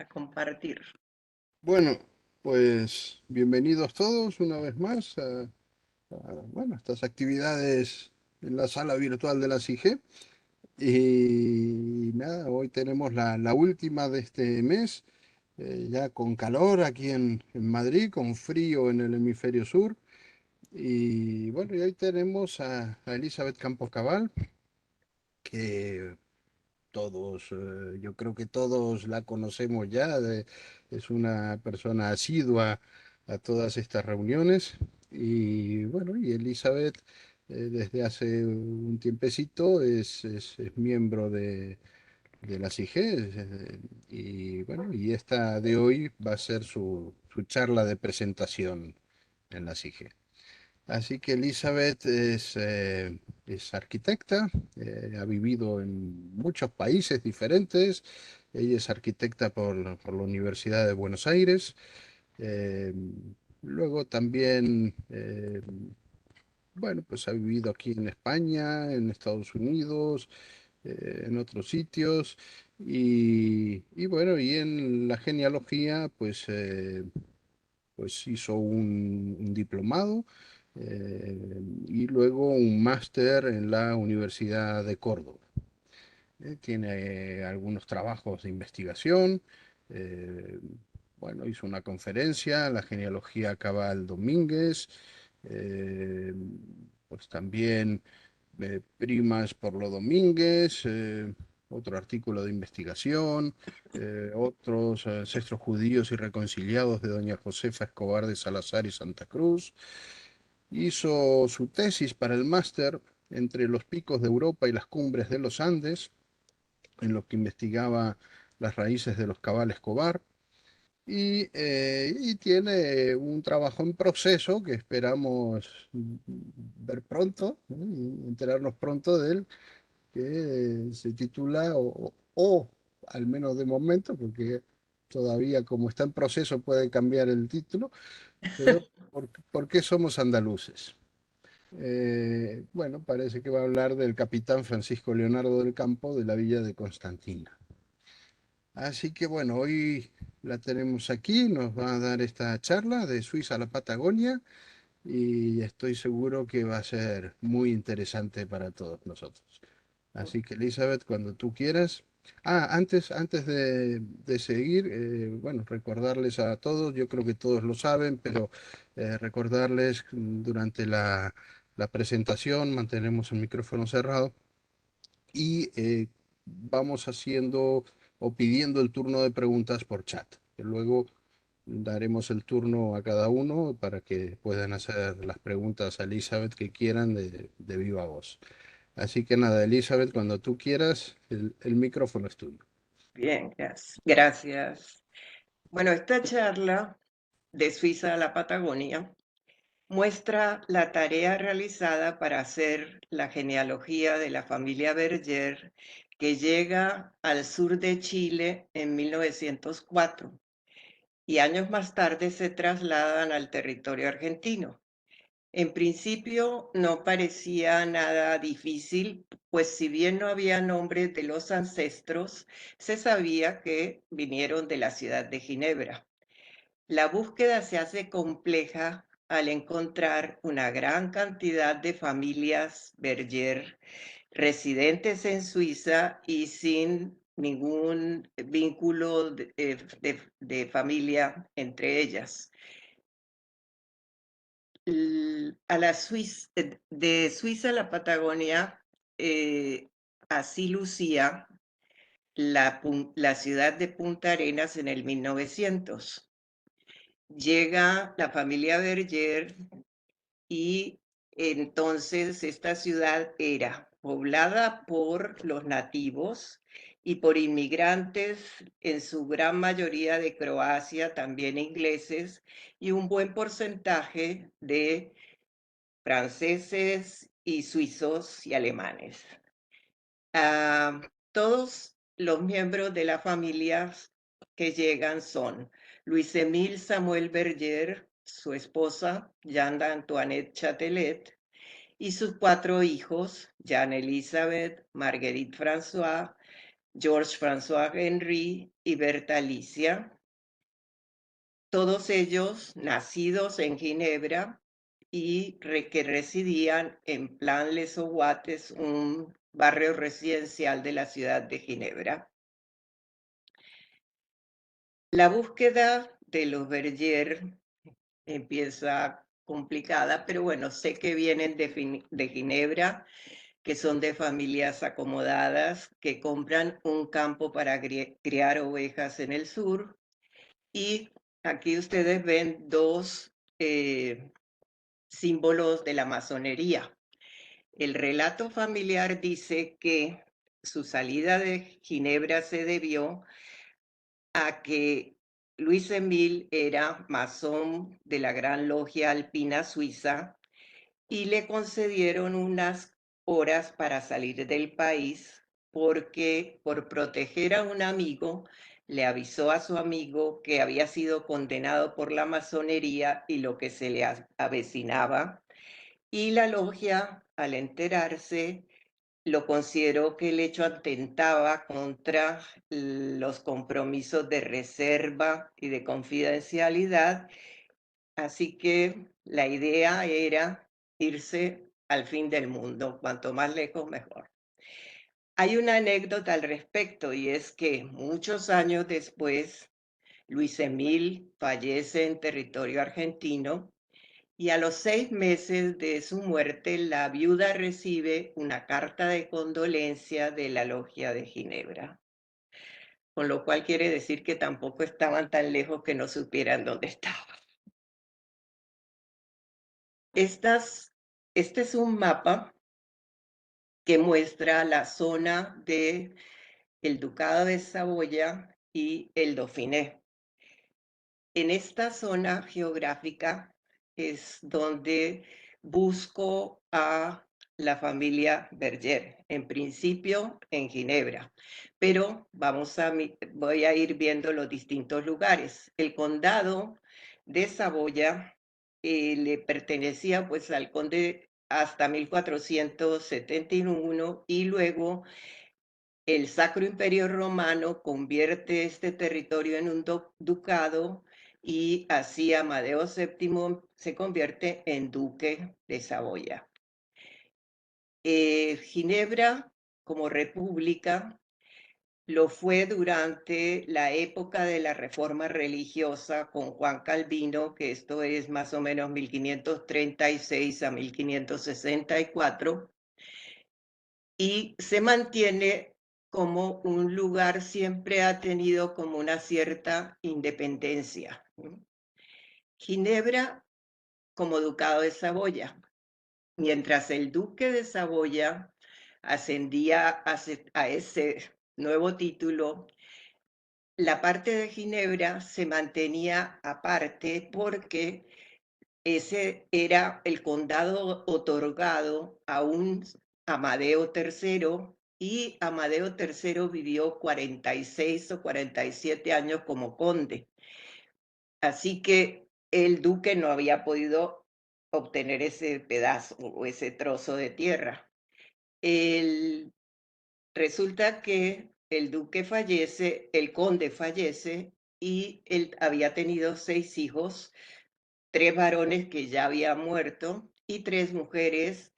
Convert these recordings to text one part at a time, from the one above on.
a compartir. Bueno, pues bienvenidos todos una vez más bueno, estas actividades en la sala virtual de la CIG. Y nada, hoy tenemos la última de este mes, ya con calor aquí en Madrid, con frío en el hemisferio sur. Y bueno, y hoy tenemos a Elizabeth Campos Cabal, que todos, yo creo que todos la conocemos ya, es una persona asidua a todas estas reuniones. Y bueno, y Elizabeth desde hace un tiempecito es miembro de la CIG, y bueno, y esta de hoy va a ser su charla de presentación en la CIG. Así que Elizabeth es arquitecta, ha vivido en muchos países diferentes. Ella es arquitecta por la Universidad de Buenos Aires. eh, Luego también, bueno, pues ha vivido aquí en España, en Estados Unidos, en otros sitios. Y bueno, y en la genealogía, pues hizo un diplomado, y luego un máster en la Universidad de Córdoba. Tiene algunos trabajos de investigación. eh, bueno, hizo una conferencia, La genealogía Cabal Domínguez. eh, pues también Primas por lo Domínguez, otro artículo de investigación, otros ancestros judíos y reconciliados de doña Josefa Escobar de Salazar y Santa Cruz. Hizo su tesis para el máster Entre los picos de Europa y las cumbres de los Andes, en lo que investigaba las raíces de los Cabal Escobar. Y tiene un trabajo en proceso que esperamos ver pronto, y enterarnos pronto de él, que se titula, o al menos de momento, porque todavía como está en proceso puede cambiar el título, pero ¿por qué somos andaluces? Bueno, parece que va a hablar del capitán Francisco Leonardo del Campo de la villa de Constantina. Así que bueno, hoy la tenemos aquí, nos va a dar esta charla de Suiza a la Patagonia, y estoy seguro que va a ser muy interesante para todos nosotros. Así que Elizabeth, cuando tú quieras. Antes de seguir, bueno, recordarles a todos, yo creo que todos lo saben, pero recordarles durante la presentación mantenemos el micrófono cerrado, y vamos haciendo o pidiendo el turno de preguntas por chat, que luego daremos el turno a cada uno para que puedan hacer las preguntas a Elizabeth que quieran de viva voz. Así que nada, Elizabeth, cuando tú quieras, el micrófono es tuyo. Bien, gracias. Bueno, esta charla de Suiza a la Patagonia muestra la tarea realizada para hacer la genealogía de la familia Berger, que llega al sur de Chile en 1904 y años más tarde se trasladan al territorio argentino. En principio no parecía nada difícil, pues si bien no había nombres de los ancestros, se sabía que vinieron de la ciudad de Ginebra. La búsqueda se hace compleja al encontrar una gran cantidad de familias Berger residentes en Suiza y sin ningún vínculo de familia entre ellas. A la Suiza, de Suiza a la Patagonia, así lucía la ciudad de Punta Arenas en el 1900. Llega la familia Berger y entonces esta ciudad era poblada por los nativos y por inmigrantes, en su gran mayoría de Croacia, también ingleses, y un buen porcentaje de franceses y suizos y alemanes. Todos los miembros de la familia que llegan son Luis-Émile Samuel Berger, su esposa, Jeanne Antoinette Chatelet, y sus 4 hijos, Jeanne Elizabeth, Marguerite François, Georges François Henry y Berta Alicia, todos ellos nacidos en Ginebra y que residían en Plan Les Ouates, un barrio residencial de la ciudad de Ginebra. La búsqueda de los Berger empieza complicada, pero bueno, sé que vienen de Ginebra, que son de familias acomodadas, que compran un campo para criar ovejas en el sur. Y aquí ustedes ven dos símbolos de la masonería. El relato familiar dice que su salida de Ginebra se debió a que Luis Emile era masón de la Gran Logia Alpina Suiza y le concedieron unas horas para salir del país porque por proteger a un amigo le avisó a su amigo que había sido condenado por la masonería y lo que se le avecinaba, y la logia, al enterarse, lo consideró que el hecho atentaba contra los compromisos de reserva y de confidencialidad, así que la idea era irse al fin del mundo, cuanto más lejos mejor. Hay una anécdota al respecto y es que muchos años después, Luis Emil fallece en territorio argentino y a los 6 meses de su muerte, la viuda recibe una carta de condolencia de la Logia de Ginebra, con lo cual quiere decir que tampoco estaban tan lejos que no supieran dónde estaba. Este es un mapa que muestra la zona de el Ducado de Saboya y el Dauphiné. En esta zona geográfica es donde busco a la familia Berger, en principio en Ginebra, pero voy a ir viendo los distintos lugares. El condado de Saboya le pertenecía pues al conde hasta 1471 y luego el Sacro Imperio Romano convierte este territorio en un ducado y así Amadeo VII se convierte en duque de Saboya. Ginebra, como república, lo fue durante la época de la Reforma religiosa con Juan Calvino, que esto es más o menos 1536 a 1564, y se mantiene como un lugar, siempre ha tenido como una cierta independencia. Ginebra como ducado de Saboya, mientras el duque de Saboya ascendía a ese nuevo título, la parte de Ginebra se mantenía aparte porque ese era el condado otorgado a un Amadeo III y Amadeo III vivió 46 o 47 años como conde. Así que el duque no había podido obtener ese pedazo o ese trozo de tierra. Resulta que el duque fallece, el conde fallece y él había tenido 6 hijos, 3 varones que ya habían muerto y 3 mujeres.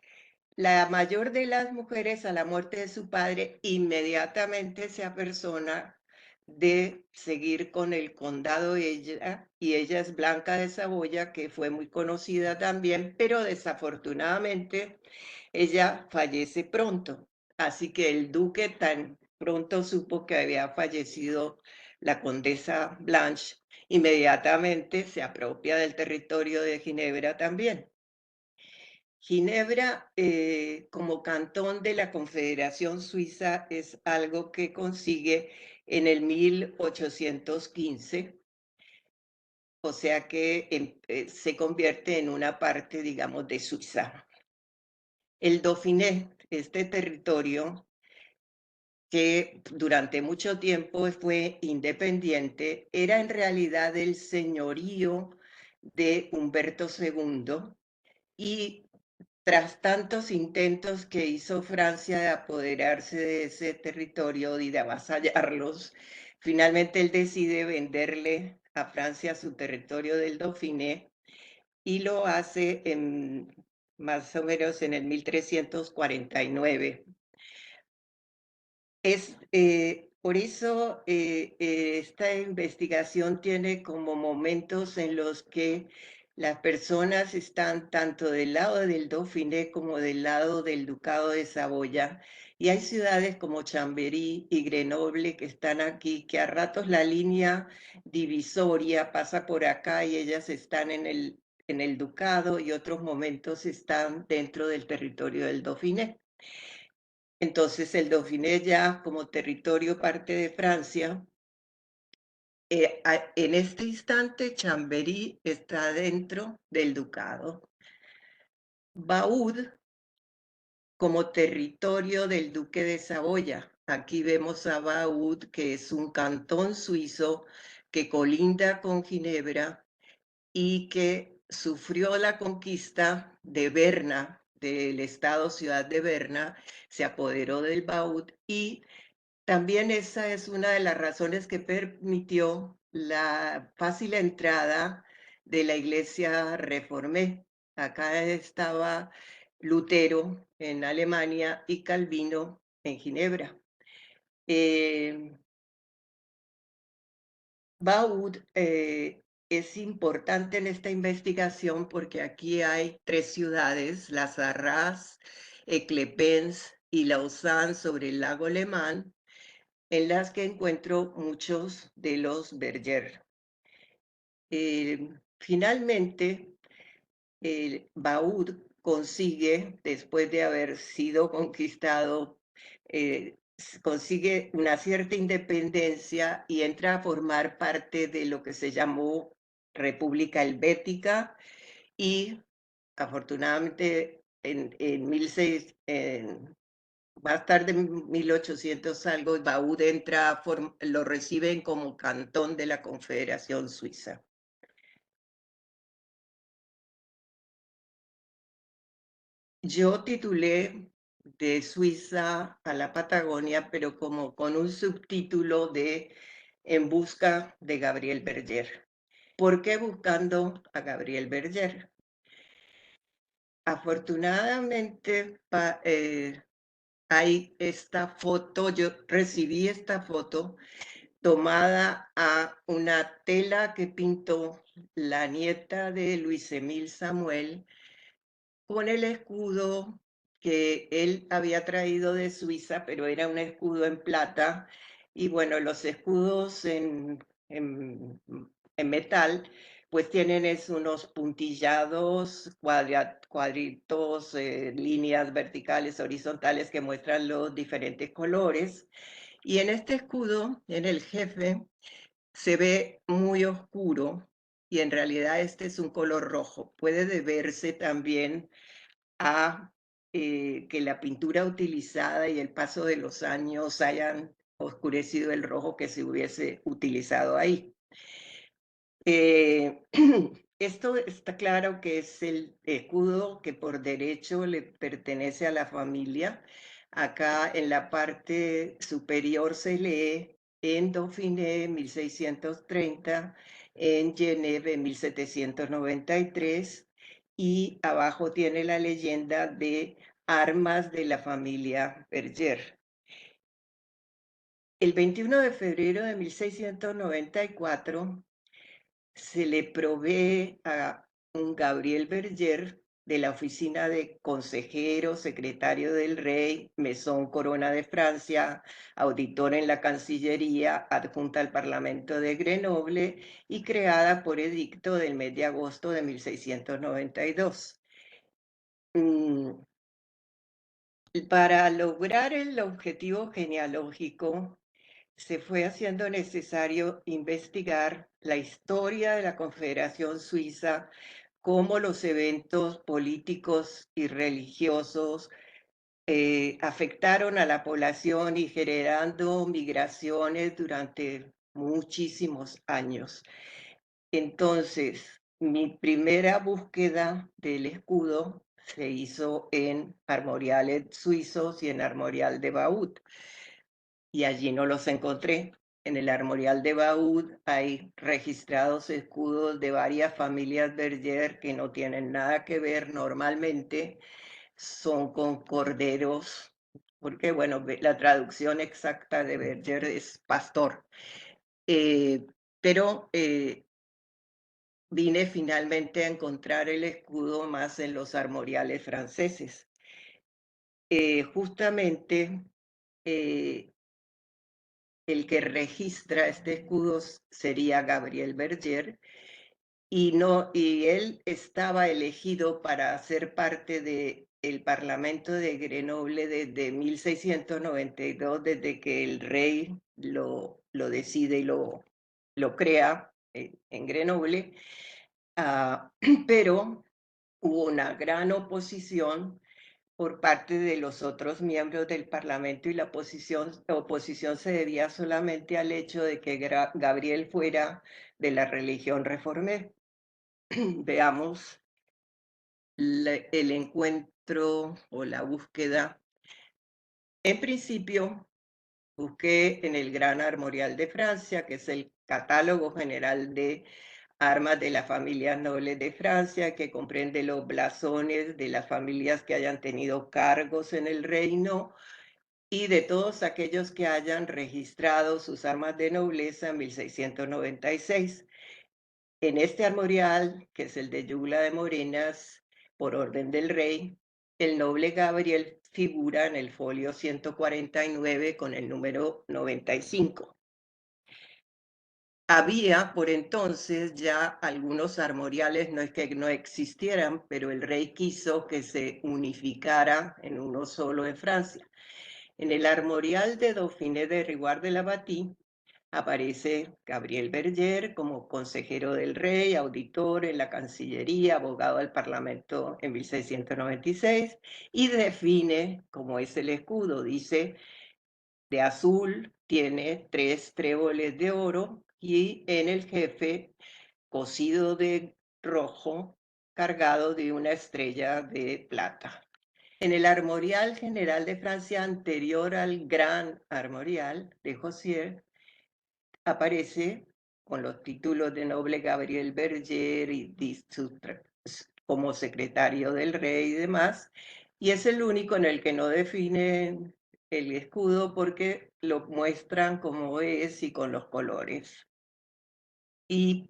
La mayor de las mujeres, a la muerte de su padre, inmediatamente se apersona de seguir con el condado ella, y ella es Blanca de Saboya, que fue muy conocida también, pero desafortunadamente ella fallece pronto. Así que el duque tan pronto supo que había fallecido la condesa Blanche, inmediatamente se apropia del territorio de Ginebra también. Ginebra, como cantón de la Confederación Suiza, es algo que consigue en el 1815, o sea que se convierte en una parte, digamos, de Suiza. El Dauphiné, este territorio que durante mucho tiempo fue independiente, era en realidad el señorío de Humberto II y tras tantos intentos que hizo Francia de apoderarse de ese territorio y de avasallarlos, finalmente él decide venderle a Francia su territorio del Dauphiné y lo hace en más o menos en el 1349. Por eso esta investigación tiene como momentos en los que las personas están tanto del lado del Dauphiné como del lado del Ducado de Saboya, y hay ciudades como Chambéry y Grenoble que están aquí, que a ratos la línea divisoria pasa por acá y ellas están en el Ducado y otros momentos están dentro del territorio del Dauphiné. Entonces el Dauphiné ya como territorio parte de Francia. En este instante Chambéry está dentro del ducado. Vaud como territorio del duque de Saboya. Aquí vemos a Vaud, que es un cantón suizo que colinda con Ginebra y que sufrió la conquista de Berna, del estado ciudad de Berna, se apoderó del Vaud y también esa es una de las razones que permitió la fácil entrada de la Iglesia Reformé. Acá estaba Lutero en Alemania y Calvino en Ginebra. Baud es importante en esta investigación porque aquí hay tres ciudades, Las Arras, Eclepens y Lausanne sobre el lago Lemán, en las que encuentro muchos de los Berger. Finalmente, Baud consigue, después de haber sido conquistado, consigue una cierta independencia y entra a formar parte de lo que se llamó República Helvética y afortunadamente en 1600, más tarde, en 1800 algo, Baud entra, lo reciben como cantón de la Confederación Suiza. Yo titulé De Suiza a la Patagonia, pero como con un subtítulo de En busca de Gabriel Berger. ¿Por qué buscando a Gabriel Berger? Afortunadamente, hay esta foto, yo recibí esta foto tomada a una tela que pintó la nieta de Luis Emil Samuel con el escudo que él había traído de Suiza, pero era un escudo en plata. Y bueno, los escudos en metal, pues tienen unos puntillados, cuadritos, líneas verticales, horizontales que muestran los diferentes colores. Y en este escudo, en el jefe, se ve muy oscuro y en realidad este es un color rojo. Puede deberse también a que la pintura utilizada y el paso de los años hayan oscurecido el rojo que se hubiese utilizado ahí. Esto está claro que es el escudo que por derecho le pertenece a la familia. Acá en la parte superior se lee en Dauphiné 1630, en Geneve 1793 y abajo tiene la leyenda de armas de la familia Berger. El 21 de febrero de 1694 se le provee a un Gabriel Berger de la oficina de consejero, secretario del rey, mesón corona de Francia, auditor en la Cancillería, adjunta al Parlamento de Grenoble y creada por edicto del mes de agosto de 1692. Para lograr el objetivo genealógico, se fue haciendo necesario investigar la historia de la Confederación Suiza, cómo los eventos políticos y religiosos afectaron a la población y generando migraciones durante muchísimos años. Entonces, mi primera búsqueda del escudo se hizo en armoriales suizos y en Armorial de Baud, y allí no los encontré. En el Armorial de Baud hay registrados escudos de varias familias Berger que no tienen nada que ver normalmente, son con corderos, porque bueno, la traducción exacta de Berger es pastor. Pero vine finalmente a encontrar el escudo más en los armoriales franceses. Justamente el que registra este escudo sería Gabriel Berger, y él estaba elegido para ser parte del Parlamento de Grenoble desde 1692, desde que el rey lo decide y lo crea en Grenoble. Pero hubo una gran oposición por parte de los otros miembros del Parlamento, y la oposición se debía solamente al hecho de que Gabriel fuera de la religión reformé. Veamos el encuentro o la búsqueda. En principio, busqué en el Gran Armorial de Francia, que es el catálogo general de armas de las familias nobles de Francia, que comprende los blasones de las familias que hayan tenido cargos en el reino y de todos aquellos que hayan registrado sus armas de nobleza en 1696. En este armorial, que es el de Yugla de Morenas, por orden del rey, el noble Gabriel figura en el folio 149 con el número 95. Había por entonces ya algunos armoriales, no es que no existieran, pero el rey quiso que se unificara en uno solo en Francia. En el armorial de Dauphiné de Riguard de la Bâtie aparece Gabriel Berger como consejero del rey, auditor en la Cancillería, abogado del Parlamento en 1696, y define cómo es el escudo. Dice: de azul tiene 3 tréboles de oro, y en el jefe, cosido de rojo, cargado de una estrella de plata. En el Armorial General de Francia anterior al Gran Armorial de Josier, aparece con los títulos de noble Gabriel Berger y como secretario del rey y demás, y es el único en el que no definen el escudo porque lo muestran como es y con los colores. Y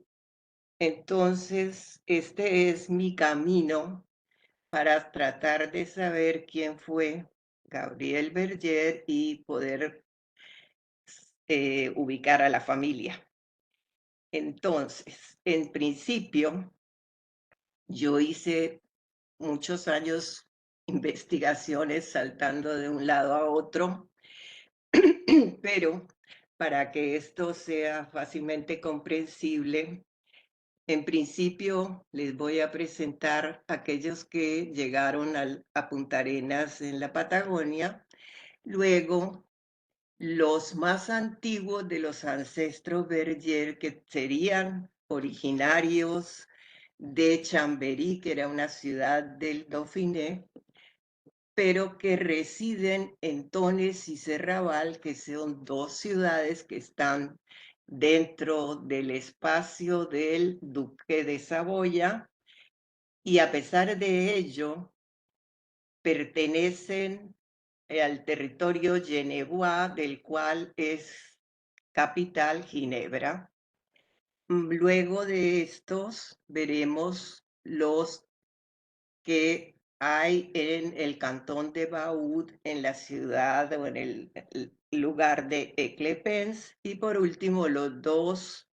entonces este es mi camino para tratar de saber quién fue Gabriel Berger y poder ubicar a la familia. Entonces, en principio, yo hice muchos años investigaciones saltando de un lado a otro, pero para que esto sea fácilmente comprensible, en principio les voy a presentar a aquellos que llegaron a Punta Arenas en la Patagonia, luego los más antiguos de los ancestros Berger, que serían originarios de Chambéry, que era una ciudad del Dauphiné, pero que residen en Tones y Serrabal, que son 2 ciudades que están dentro del espacio del Duque de Saboya, y a pesar de ello, pertenecen al territorio genevois, del cual es capital Ginebra. Luego de estos veremos los que hay en el cantón de Vaud, en la ciudad o en el lugar de Eclepens, y por último los 2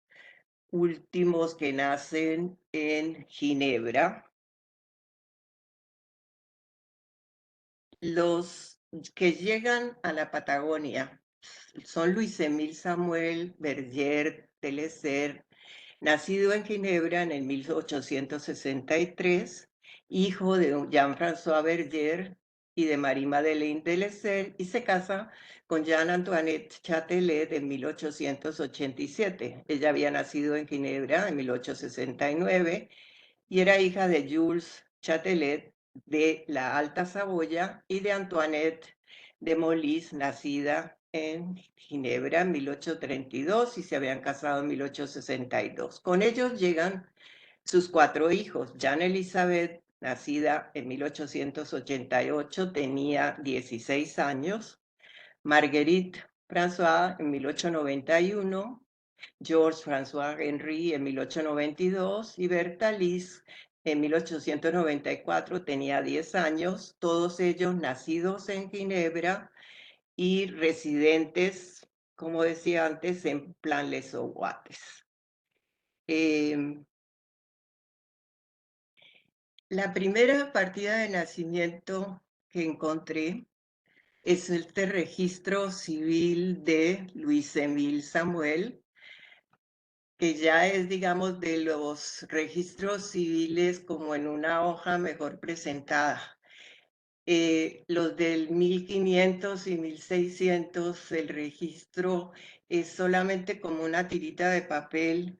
últimos que nacen en Ginebra. Los que llegan a la Patagonia son Luis Emile Samuel Berger de Lesser, nacido en Ginebra en el 1863, hijo de Jean-François Berger y de Marie-Madeleine de Lesser, y se casa con Jeanne-Antoinette Châtelet en 1887. Ella había nacido en Ginebra en 1869 y era hija de Jules Châtelet, de la Alta Saboya, y de Antoinette de Molis, nacida en Ginebra en 1832 y se habían casado en 1862. Con ellos llegan sus 4 hijos. Jeanne Elizabeth, nacida en 1888, tenía 16 años. Marguerite François en 1891, Georges François Henry en 1892 y Berta Liz en 1894, tenía 10 años, todos ellos nacidos en Ginebra y residentes, como decía antes, en Plan-les-Ouates. La primera partida de nacimiento que encontré es este registro civil de Luis Emile Samuel, que ya es, digamos, de los registros civiles como en una hoja mejor presentada. Los del 1500 y 1600, el registro es solamente como una tirita de papel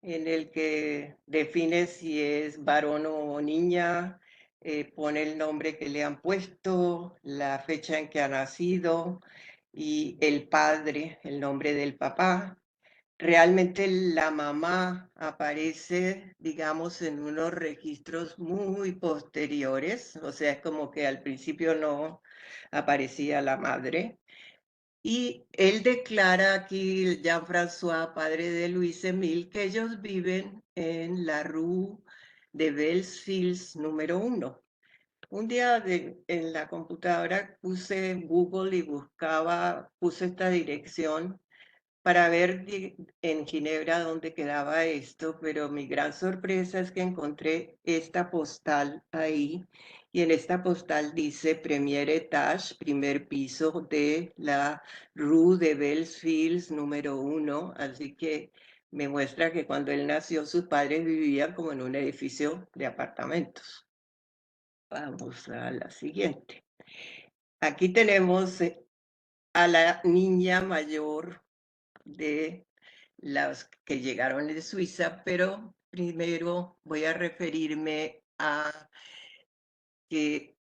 en el que define si es varón o niña, pone el nombre que le han puesto, la fecha en que ha nacido y el padre, el nombre del papá. Realmente la mamá aparece, digamos, en unos registros muy posteriores, o sea, es como que al principio no aparecía la madre. Y él declara aquí, Jean-François, padre de Luis Emile, que ellos viven en la Rue de Bellesfields número 1. Un día en la computadora puse Google y puse esta dirección para ver en Ginebra dónde quedaba esto, pero mi gran sorpresa es que encontré esta postal ahí, y en esta postal dice Premier Etage, primer piso de la Rue de Bellesfields número 1, así que me muestra que cuando él nació sus padres vivían como en un edificio de apartamentos. Vamos a la siguiente. Aquí tenemos a la niña mayor de las que llegaron de Suiza, pero primero voy a referirme a que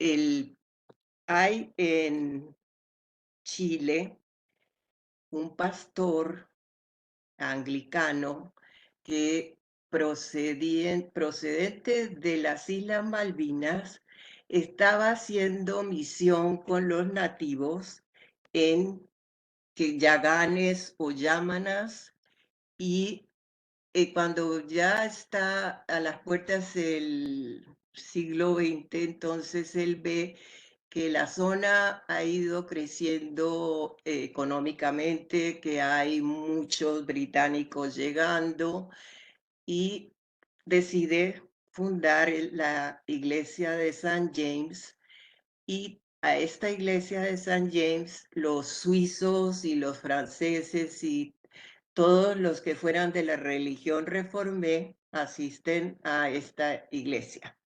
hay en Chile un pastor anglicano que procedente de las Islas Malvinas estaba haciendo misión con los nativos en Yaganes o Yámanas, y cuando ya está a las puertas del siglo XX, entonces él ve que la zona ha ido creciendo económicamente, que hay muchos británicos llegando, y decide fundar la iglesia de San James. Y a esta iglesia de San James, los suizos y los franceses y todos los que fueran de la religión reformé asisten a esta iglesia.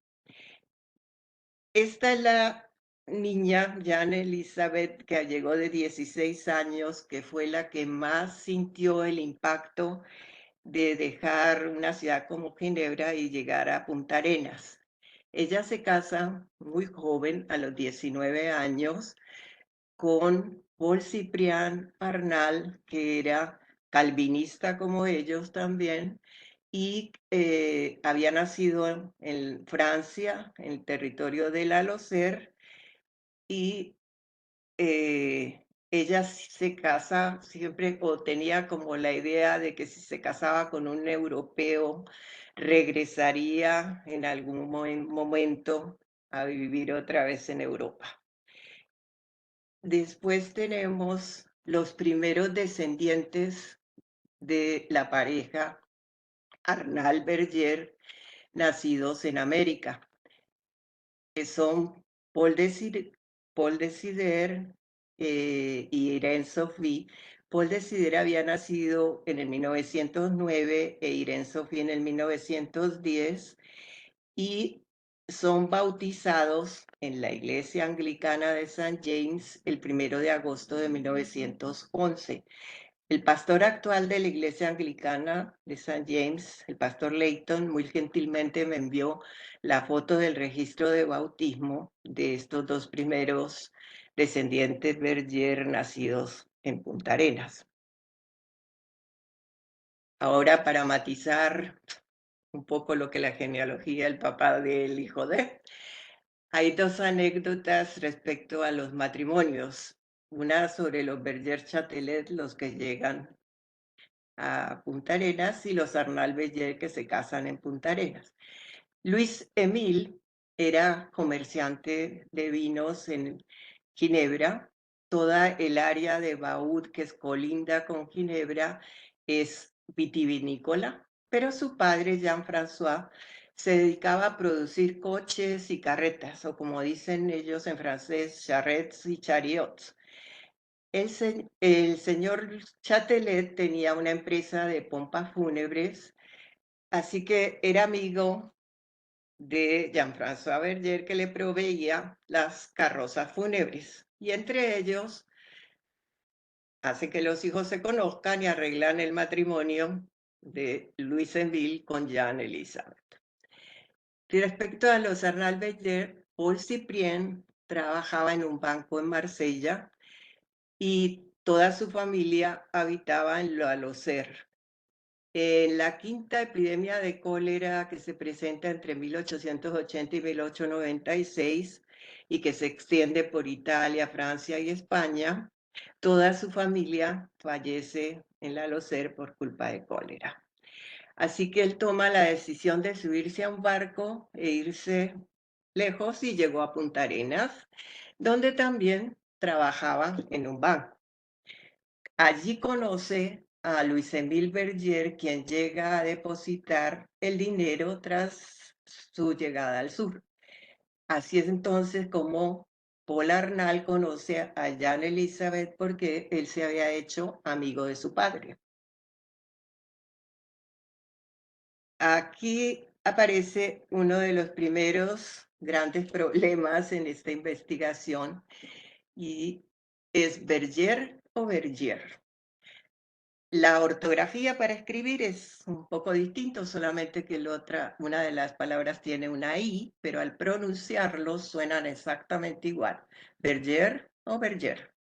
Esta es la niña, Jeanne Elizabeth, que llegó de 16 años, que fue la que más sintió el impacto de dejar una ciudad como Ginebra y llegar a Punta Arenas. Ella se casa muy joven, a los 19 años, con Paul Ciprián Arnal, que era calvinista como ellos también, y había nacido en Francia, en el territorio de la Lozère, y ella se casa siempre, o tenía como la idea de que si se casaba con un europeo, regresaría en algún momento a vivir otra vez en Europa. Después tenemos los primeros descendientes de la pareja Arnal Berger, nacidos en América, que son Paul Desider y Irene Sophie. Paul Desider había nacido en el 1909 e Irene Sophie en el 1910, y son bautizados en la iglesia anglicana de St. James el 1 de agosto de 1911. El pastor actual de la iglesia anglicana de St. James, el pastor Leighton, muy gentilmente me envió la foto del registro de bautismo de estos dos primeros descendientes Berger nacidos en Punta Arenas. Ahora, para matizar un poco lo que la genealogía del papá del hijo de, hay dos anécdotas respecto a los matrimonios. Una sobre los Berger Chatelet, los que llegan a Punta Arenas, y los Arnal Beller que se casan en Punta Arenas. Luis Emil era comerciante de vinos en Ginebra. Toda el área de Baud, que es colinda con Ginebra, es vitivinícola, pero su padre, Jean-François, se dedicaba a producir coches y carretas, o como dicen ellos en francés, charrettes y chariots. El señor Chatelet tenía una empresa de pompas fúnebres, así que era amigo de Jean-François Berger, que le proveía las carrozas fúnebres. Y entre ellos hace que los hijos se conozcan y arreglan el matrimonio de Louis Enville con Jeanne Elizabeth. Y respecto a los Arnal Berger, Paul Cyprien trabajaba en un banco en Marsella y toda su familia habitaba en La Locer. En la quinta epidemia de cólera que se presenta entre 1880 y 1896 y que se extiende por Italia, Francia y España, toda su familia fallece en La Locer por culpa de cólera. Así que él toma la decisión de subirse a un barco e irse lejos y llegó a Punta Arenas, donde también trabajaba en un banco. Allí conoce a Luis Emile Berger, quien llega a depositar el dinero tras su llegada al sur. Así es entonces como Paul Arnal conoce a Jeanne Elizabeth, porque él se había hecho amigo de su padre. Aquí aparece uno de los primeros grandes problemas en esta investigación y es Berger o Berger. La ortografía para escribir es un poco distinto, solamente que una de las palabras tiene una I, pero al pronunciarlo suenan exactamente igual. Berger o Berger.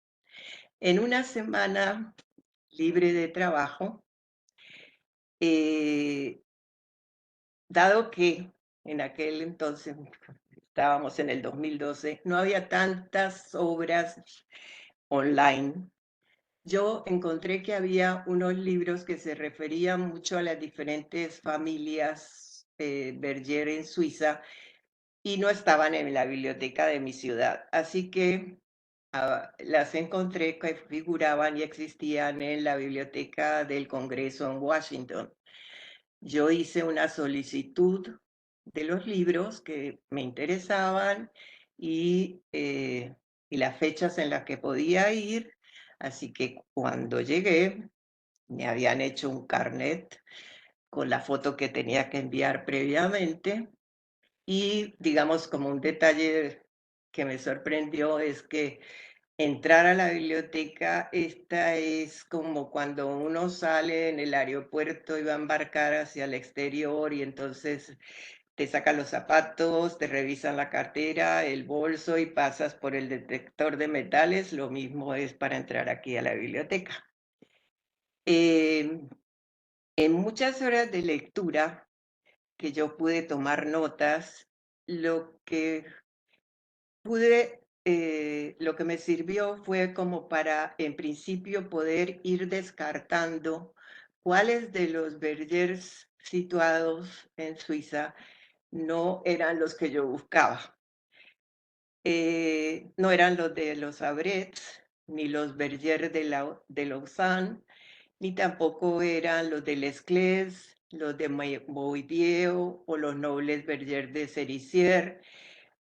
En una semana libre de trabajo, dado que en aquel entonces, estábamos en el 2012, no había tantas obras online. Yo encontré que había unos libros que se referían mucho a las diferentes familias Berger en Suiza y no estaban en la biblioteca de mi ciudad. Así que las encontré que figuraban y existían en la biblioteca del Congreso en Washington. Yo hice una solicitud de los libros que me interesaban y las fechas en las que podía ir. Así que cuando llegué, me habían hecho un carnet con la foto que tenía que enviar previamente. Y digamos, como un detalle que me sorprendió es que entrar a la biblioteca, esta es como cuando uno sale en el aeropuerto y va a embarcar hacia el exterior y entonces te sacan los zapatos, te revisan la cartera, el bolso y pasas por el detector de metales. Lo mismo es para entrar aquí a la biblioteca. En muchas horas de lectura que yo pude tomar notas, lo que lo que me sirvió fue como para, en principio, poder ir descartando cuáles de los Bergers situados en Suiza no eran los que yo buscaba. No eran los de los Abrets, ni los Berger de Lausanne, ni tampoco eran los de Lesclés, los de Moidieu o los nobles Berger de Cerizier.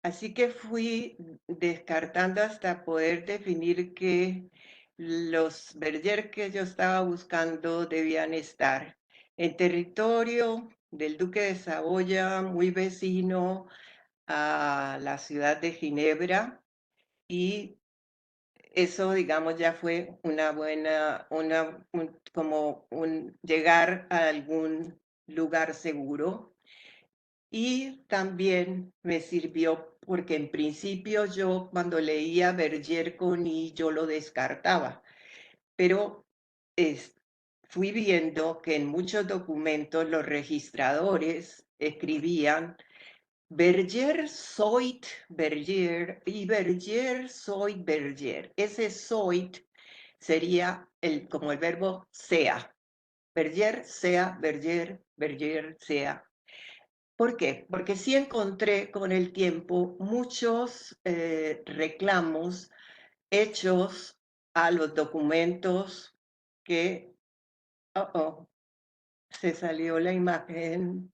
Así que fui descartando hasta poder definir que los Berger que yo estaba buscando debían estar en territorio del duque de Saboya, muy vecino a la ciudad de Ginebra, y eso, digamos, ya fue una buena, como un llegar a algún lugar seguro. Y también me sirvió porque en principio yo cuando leía Berger con I yo lo descartaba, pero es- fui viendo que en muchos documentos los registradores escribían Berger soit Berger y Berger soit Berger. Ese soit sería como el verbo sea. Berger sea, Berger, Berger sea. ¿Por qué? Porque sí encontré con el tiempo muchos reclamos hechos a los documentos que, oh, se salió la imagen.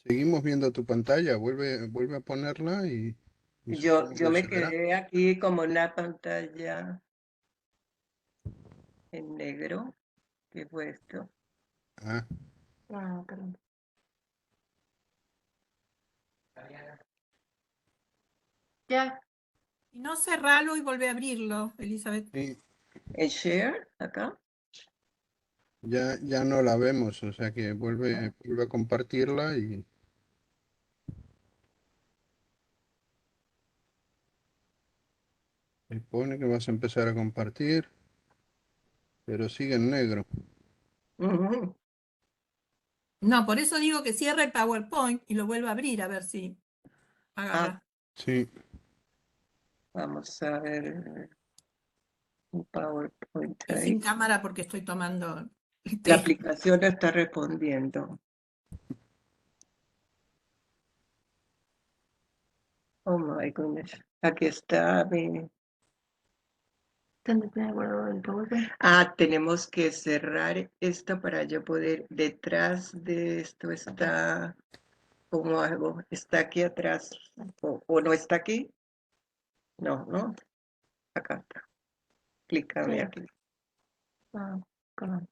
Seguimos viendo tu pantalla, vuelve a ponerla y Yo, supongo yo que me se verá. quedé aquí como una pantalla en negro. ¿Qué fue esto? Ah, Ah, caramba. Ya, Y no cerralo y volvé a abrirlo, Elizabeth. sí, en share, acá. ya no la vemos, o sea que vuelve a compartirla y pone que vas a empezar a compartir, pero sigue en negro. Ujú. No, por eso digo que cierre el PowerPoint y lo vuelva a abrir a ver si Ah, agarra. Sí, vamos a ver un PowerPoint Y ahí. sin cámara porque estoy tomando el La té. aplicación está respondiendo. Oh my goodness. Aquí está mi. ¿Dónde tengo guardado el PowerPoint? Ah, tenemos que cerrar esto para yo poder. Detrás de esto está. ¿Cómo hago? ¿Está aquí atrás? ¿O no está aquí? No, no. Acá está. Clícame aquí. Ah, acá.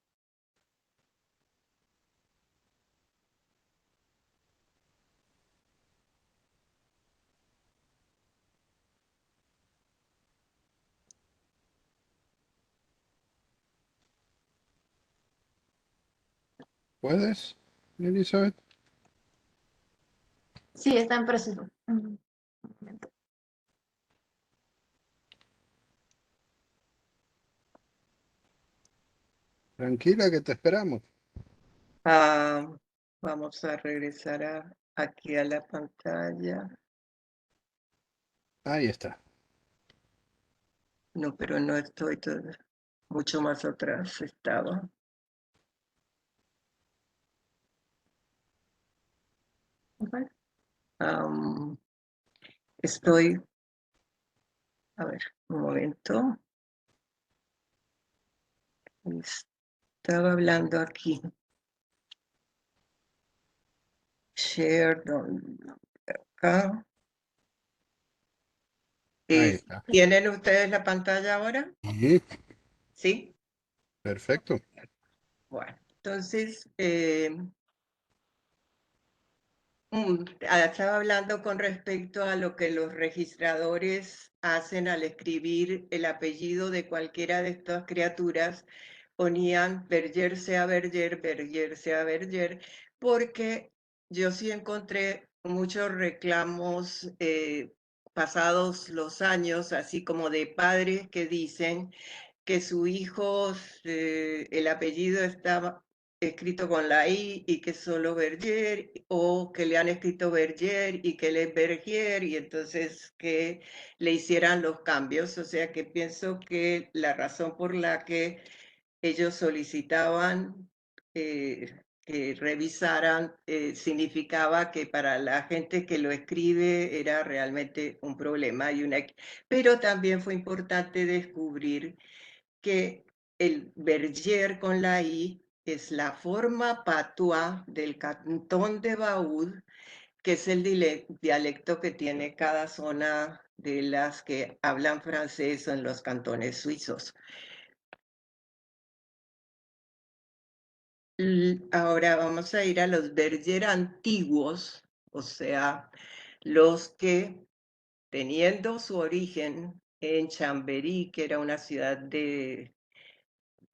¿puedes, Elizabeth? Sí, está en proceso. Un momento. Tranquila que te esperamos. Ah, vamos a regresar aquí a la pantalla. Ahí está. No, pero no estoy mucho más atrás estaba. Am, estoy, a ver, un momento. Estaba hablando aquí. Share, acá. Ahí está. ¿Tienen ustedes la pantalla ahora? Sí, Sí. perfecto. Bueno, entonces, estaba hablando con respecto a lo que los registradores hacen al escribir el apellido de cualquiera de estas criaturas. Ponían Berger sea Berger, Berger sea Berger, porque yo sí encontré muchos reclamos pasados los años, así como de padres que dicen que su hijo, el apellido estaba escrito con la I y que solo Berger, o que le han escrito Berger y que él es Berger, y entonces que le hicieran los cambios. O sea que pienso que la razón por la que ellos solicitaban que revisaran significaba que para la gente que lo escribe era realmente un problema. Pero también fue importante descubrir que el Berger con la I es la forma patua del cantón de Vaud, que es el dialecto que tiene cada zona de las que hablan francés en los cantones suizos. Ahora vamos a ir a los Berger antiguos, o sea, los que, teniendo su origen en Chambéry, que era una ciudad del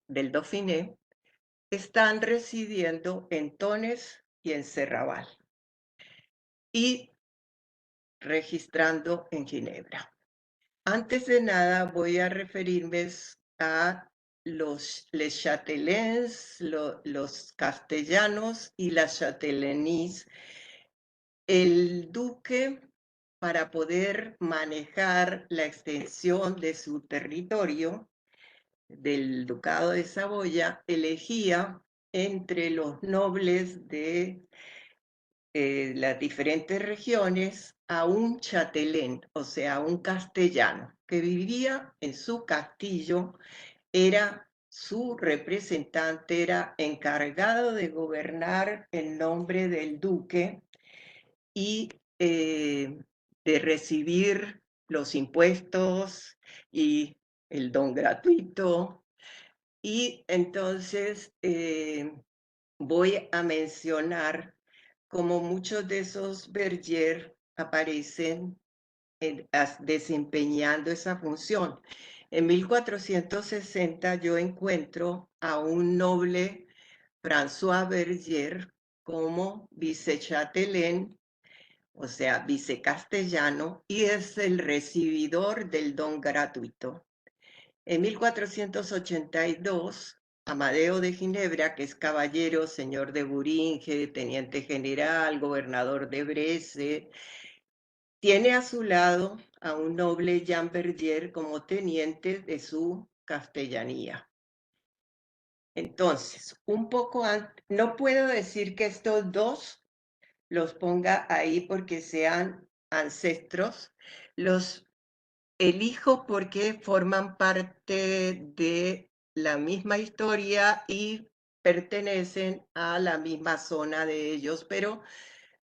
Dauphiné, están residiendo en Tones y en Serravalle y registrando en Ginebra. Antes de nada voy a referirme a les châtelains, los castellanos y las châtellenies. El duque, para poder manejar la extensión de su territorio, del ducado de Saboya, elegía entre los nobles de las diferentes regiones a un châtelain, o sea, un castellano, que vivía en su castillo, era su representante, era encargado de gobernar en nombre del duque y de recibir los impuestos y el don gratuito. Y entonces voy a mencionar como muchos de esos Berger aparecen desempeñando esa función. En 1460 yo encuentro a un noble François Berger como vicechâtelain, o sea, vicecastellano, y es el recibidor del don gratuito. En 1482, Amadeo de Ginebra, que es caballero, señor de Buringe, teniente general, gobernador de Bresse, tiene a su lado a un noble Jean Berger como teniente de su castellanía. Entonces, un poco antes, no puedo decir que estos dos los ponga ahí porque sean ancestros, los elijo porque forman parte de la misma historia y pertenecen a la misma zona de ellos, pero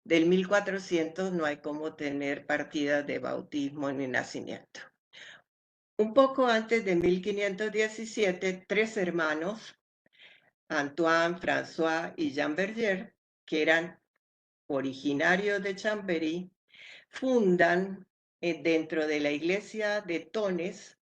del 1400 no hay como tener partidas de bautismo ni nacimiento. Un poco antes de 1517, tres hermanos, Antoine, François y Jean Berger, que eran originarios de Chambéry, fundan dentro de la iglesia de Tones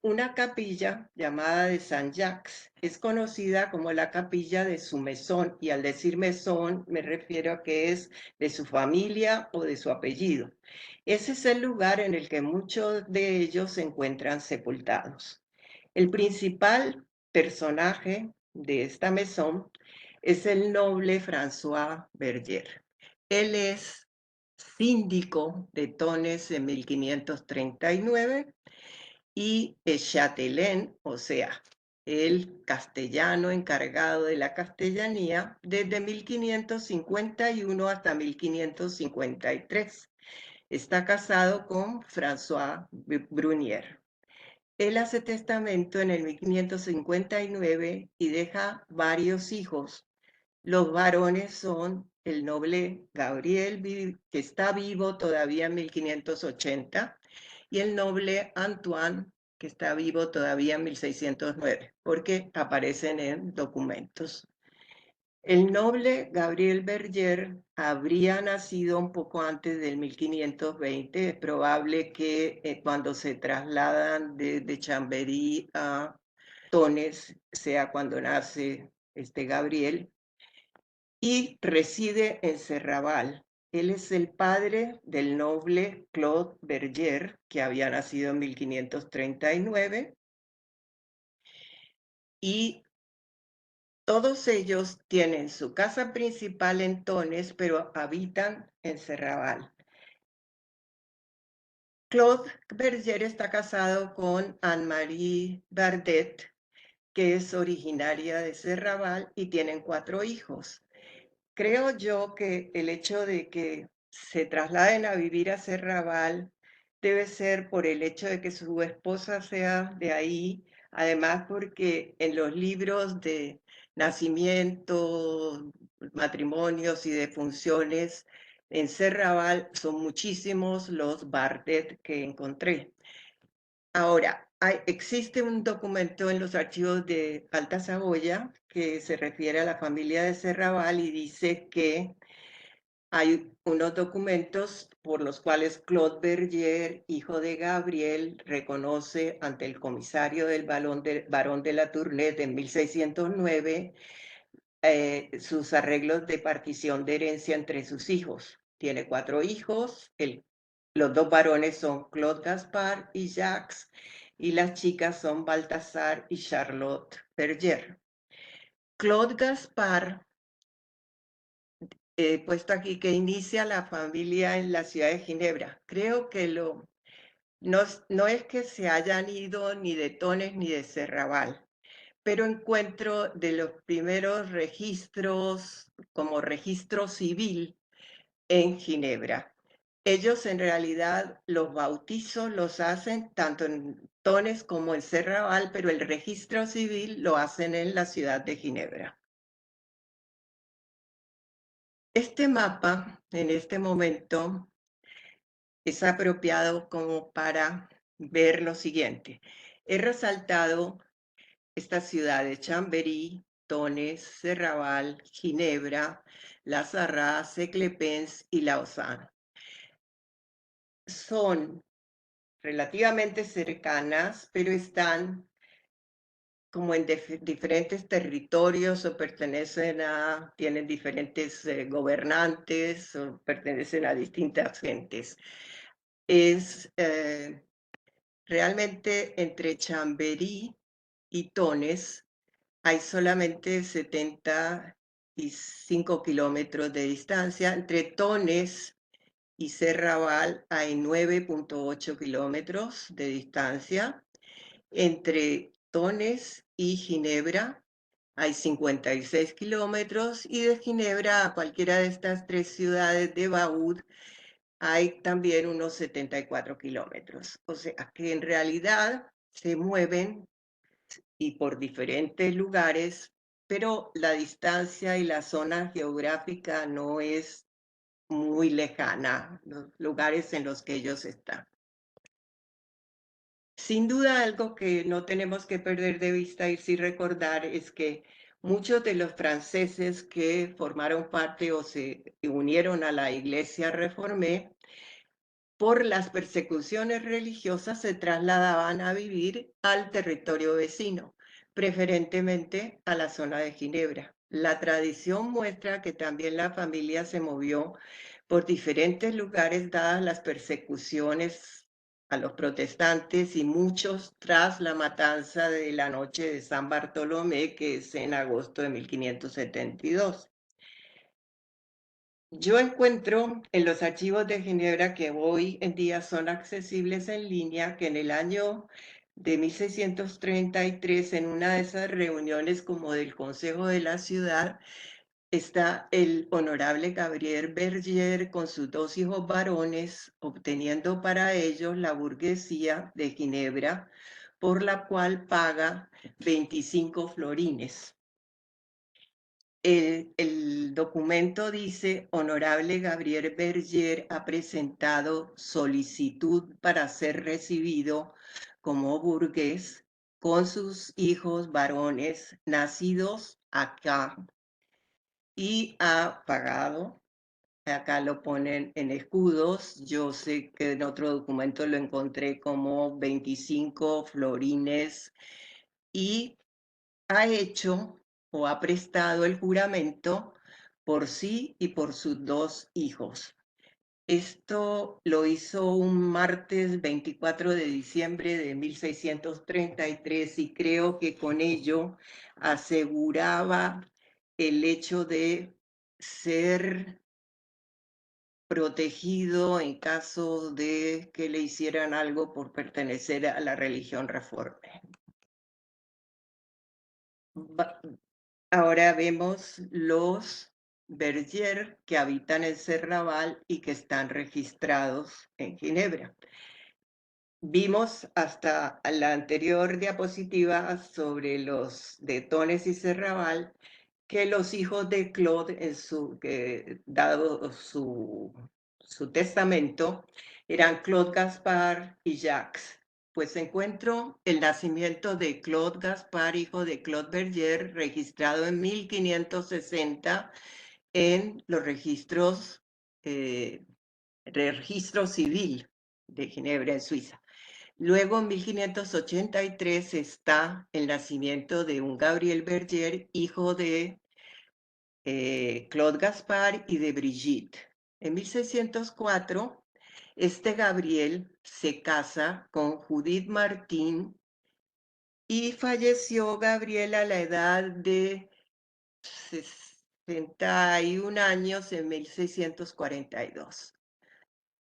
una capilla llamada de Saint-Jacques. Es conocida como la capilla de su mesón, y al decir mesón me refiero a que es de su familia o de su apellido. Ese es el lugar en el que muchos de ellos se encuentran sepultados. El principal personaje de esta mesón es el noble François Berger. Él es síndico de Tones en 1539 y es châtelain, o sea, el castellano encargado de la castellanía desde 1551 hasta 1553. Está casado con François Brunier. Él hace testamento en el 1559 y deja varios hijos. Los varones son el noble Gabriel, que está vivo todavía en 1580, y el noble Antoine, que está vivo todavía en 1609, porque aparecen en documentos. El noble Gabriel Berger habría nacido un poco antes del 1520. Es probable que cuando se trasladan de Chambéry a Tones sea cuando nace este Gabriel, y reside en Serravalle. Él es el padre del noble Claude Berger, que había nacido en 1539, y todos ellos tienen su casa principal en Tones, pero habitan en Serravalle. Claude Berger está casado con Anne-Marie Bardet, que es originaria de Serravalle, y tienen 4 hijos. Creo yo que el hecho de que se trasladen a vivir a Serravalle debe ser por el hecho de que su esposa sea de ahí, además porque en los libros de nacimiento, matrimonios y defunciones en Serravalle son muchísimos los Bardet que encontré. Ahora, existe un documento en los archivos de Alta Saboya que se refiere a la familia de Serrabal y dice que hay unos documentos por los cuales Claude Berger, hijo de Gabriel, reconoce ante el comisario del Barón de la Tournette en 1609 sus arreglos de partición de herencia entre sus hijos. Tiene 4 hijos, los 2 varones son Claude Gaspard y Jacques, y las chicas son Baltasar y Charlotte Berger. Claude Gaspard, he puesto aquí que inicia la familia en la ciudad de Ginebra. Creo que no es que se hayan ido ni de Tones ni de Serrabal, pero encuentro de los primeros registros como registro civil en Ginebra. Ellos en realidad los bautizos los hacen tanto en Tones como en Serrabal, pero el registro civil lo hacen en la ciudad de Ginebra. Este mapa en este momento es apropiado como para ver lo siguiente. He resaltado estas ciudades: Chambéry, Tones, Serrabal, Ginebra, La Sarraz, Seclepens y Lausanne. Son relativamente cercanas, pero están como en diferentes territorios o tienen diferentes gobernantes o pertenecen a distintas gentes. Es realmente entre Chambéry y Tones hay solamente 75 kilómetros de distancia. Entre Tones y Serrabal hay 9.8 kilómetros de distancia. Entre Tones y Ginebra hay 56 kilómetros, y de Ginebra a cualquiera de estas 3 ciudades de Vaud hay también unos 74 kilómetros. O sea que en realidad se mueven y por diferentes lugares, pero la distancia y la zona geográfica no es muy lejana, los lugares en los que ellos están. Sin duda, algo que no tenemos que perder de vista y sí recordar es que muchos de los franceses que formaron parte o se unieron a la Iglesia Reformée, por las persecuciones religiosas se trasladaban a vivir al territorio vecino, preferentemente a la zona de Ginebra. La tradición muestra que también la familia se movió por diferentes lugares dadas las persecuciones a los protestantes, y muchos tras la matanza de la noche de San Bartolomé, que es en agosto de 1572. Yo encuentro en los archivos de Ginebra, que hoy en día son accesibles en línea, que en el año de 1633, en una de esas reuniones como del Consejo de la Ciudad, está el honorable Gabriel Berger con sus 2 hijos varones, obteniendo para ellos la burguesía de Ginebra, por la cual paga 25 florines. El documento dice: honorable Gabriel Berger ha presentado solicitud para ser recibido como burgués con sus hijos varones nacidos acá, y ha pagado, acá lo ponen en escudos, yo sé que en otro documento lo encontré como 25 florines, y ha hecho o ha prestado el juramento por sí y por sus 2 hijos. Esto lo hizo un martes 24 de diciembre de 1633, y creo que con ello aseguraba el hecho de ser protegido en caso de que le hicieran algo por pertenecer a la religión Reformée. Ahora vemos los Berger que habitan en Serrabal y que están registrados en Ginebra. Vimos hasta la anterior diapositiva sobre los de Tones y Serrabal que los hijos de Claude, dado su testamento, eran Claude Gaspard y Jacques. pues encuentro el nacimiento de Claude Gaspar, hijo de Claude Berger, registrado en 1560 en los registros, registro civil de Ginebra, en Suiza. Luego, en 1583, está el nacimiento de un Gabriel Berger, hijo de Claude Gaspar y de Brigitte. En 1604, este Gabriel se casa con Judith Martín y falleció Gabriel a la edad de 61 años en 1642.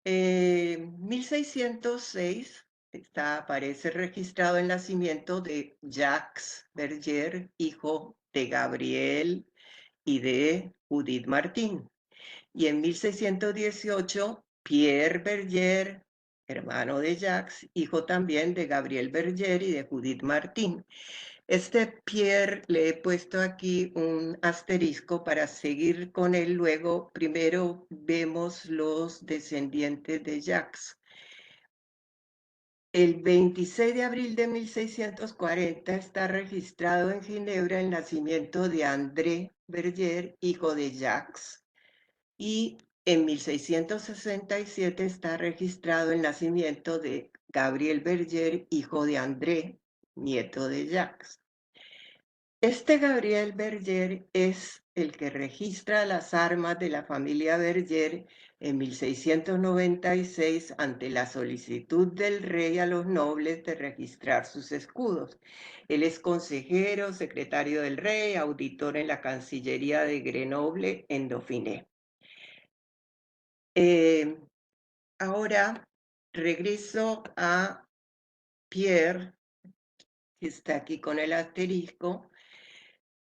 En 1606 aparece registrado el nacimiento de Jacques Berger, hijo de Gabriel y de Judith Martín. Y en 1618, Pierre Berger, hermano de Jacques, hijo también de Gabriel Berger y de Judith Martín. Este Pierre le he puesto aquí un asterisco para seguir con él. Luego, primero vemos los descendientes de Jacques. El 26 de abril de 1640 está registrado en Ginebra el nacimiento de André Berger, hijo de Jacques, y en 1667 está registrado el nacimiento de Gabriel Berger, hijo de André, nieto de Jacques. Este Gabriel Berger es el que registra las armas de la familia Berger en 1696 ante la solicitud del rey a los nobles de registrar sus escudos. Él es consejero, secretario del rey, auditor en la Cancillería de Grenoble en Dauphiné. Ahora regreso a Pierre, que está aquí con el asterisco,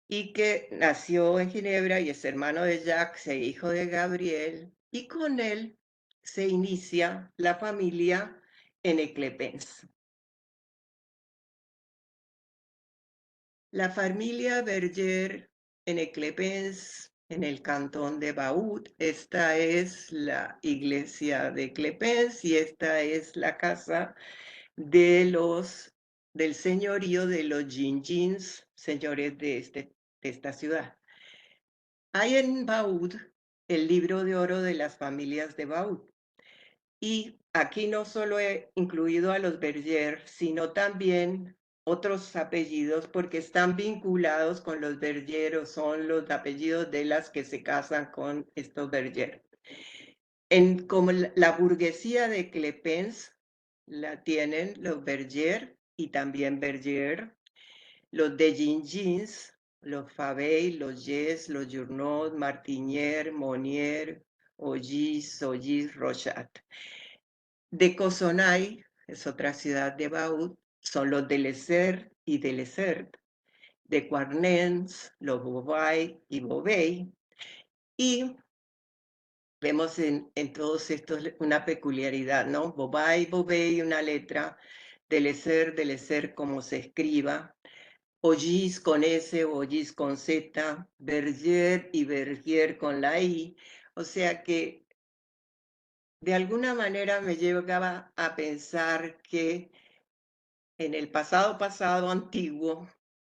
y que nació en Ginebra y es hermano de Jacques e hijo de Gabriel, y con él se inicia la familia en Eclepens. La familia Berger en Eclepens, en el cantón de Vaud. Esta es la iglesia de Eclepens y esta es la casa del señorío de los Gingins, señores de esta ciudad. Hay en Vaud el libro de oro de las familias de Vaud. Y aquí no solo he incluido a los Berger, sino también otros apellidos, porque están vinculados con los Berger o son los apellidos de las que se casan con estos Berger. Como la burguesía de Clepens la tienen los Berger y también Berger, los de Gingins, los Fabey, los Yes, los Journoud, Martinier, Monnier, Ogis, Rochat. De Cossonay, es otra ciudad de Vaud, son los de Leser y de Lesert. De Quarnens, los Bobay y Bobey. Y vemos en todos estos una peculiaridad, ¿no? Bobay, Bobey, una letra, de Leser como se escriba, Ogis con S, Ogis con Z, Berger y Bergier con la I, o sea que de alguna manera me llegaba a pensar que en el pasado antiguo,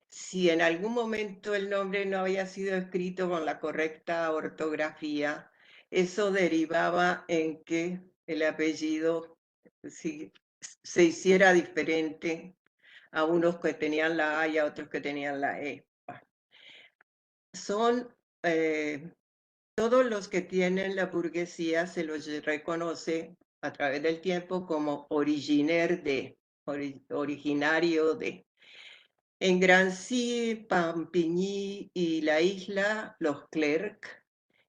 si en algún momento el nombre no había sido escrito con la correcta ortografía, eso derivaba en que el apellido se hiciera diferente a unos que tenían la A y a otros que tenían la E. Son todos los que tienen la burguesía se los reconoce a través del tiempo como originaire de, originario de. En Grancy, Pampigny y la isla, los Clerc.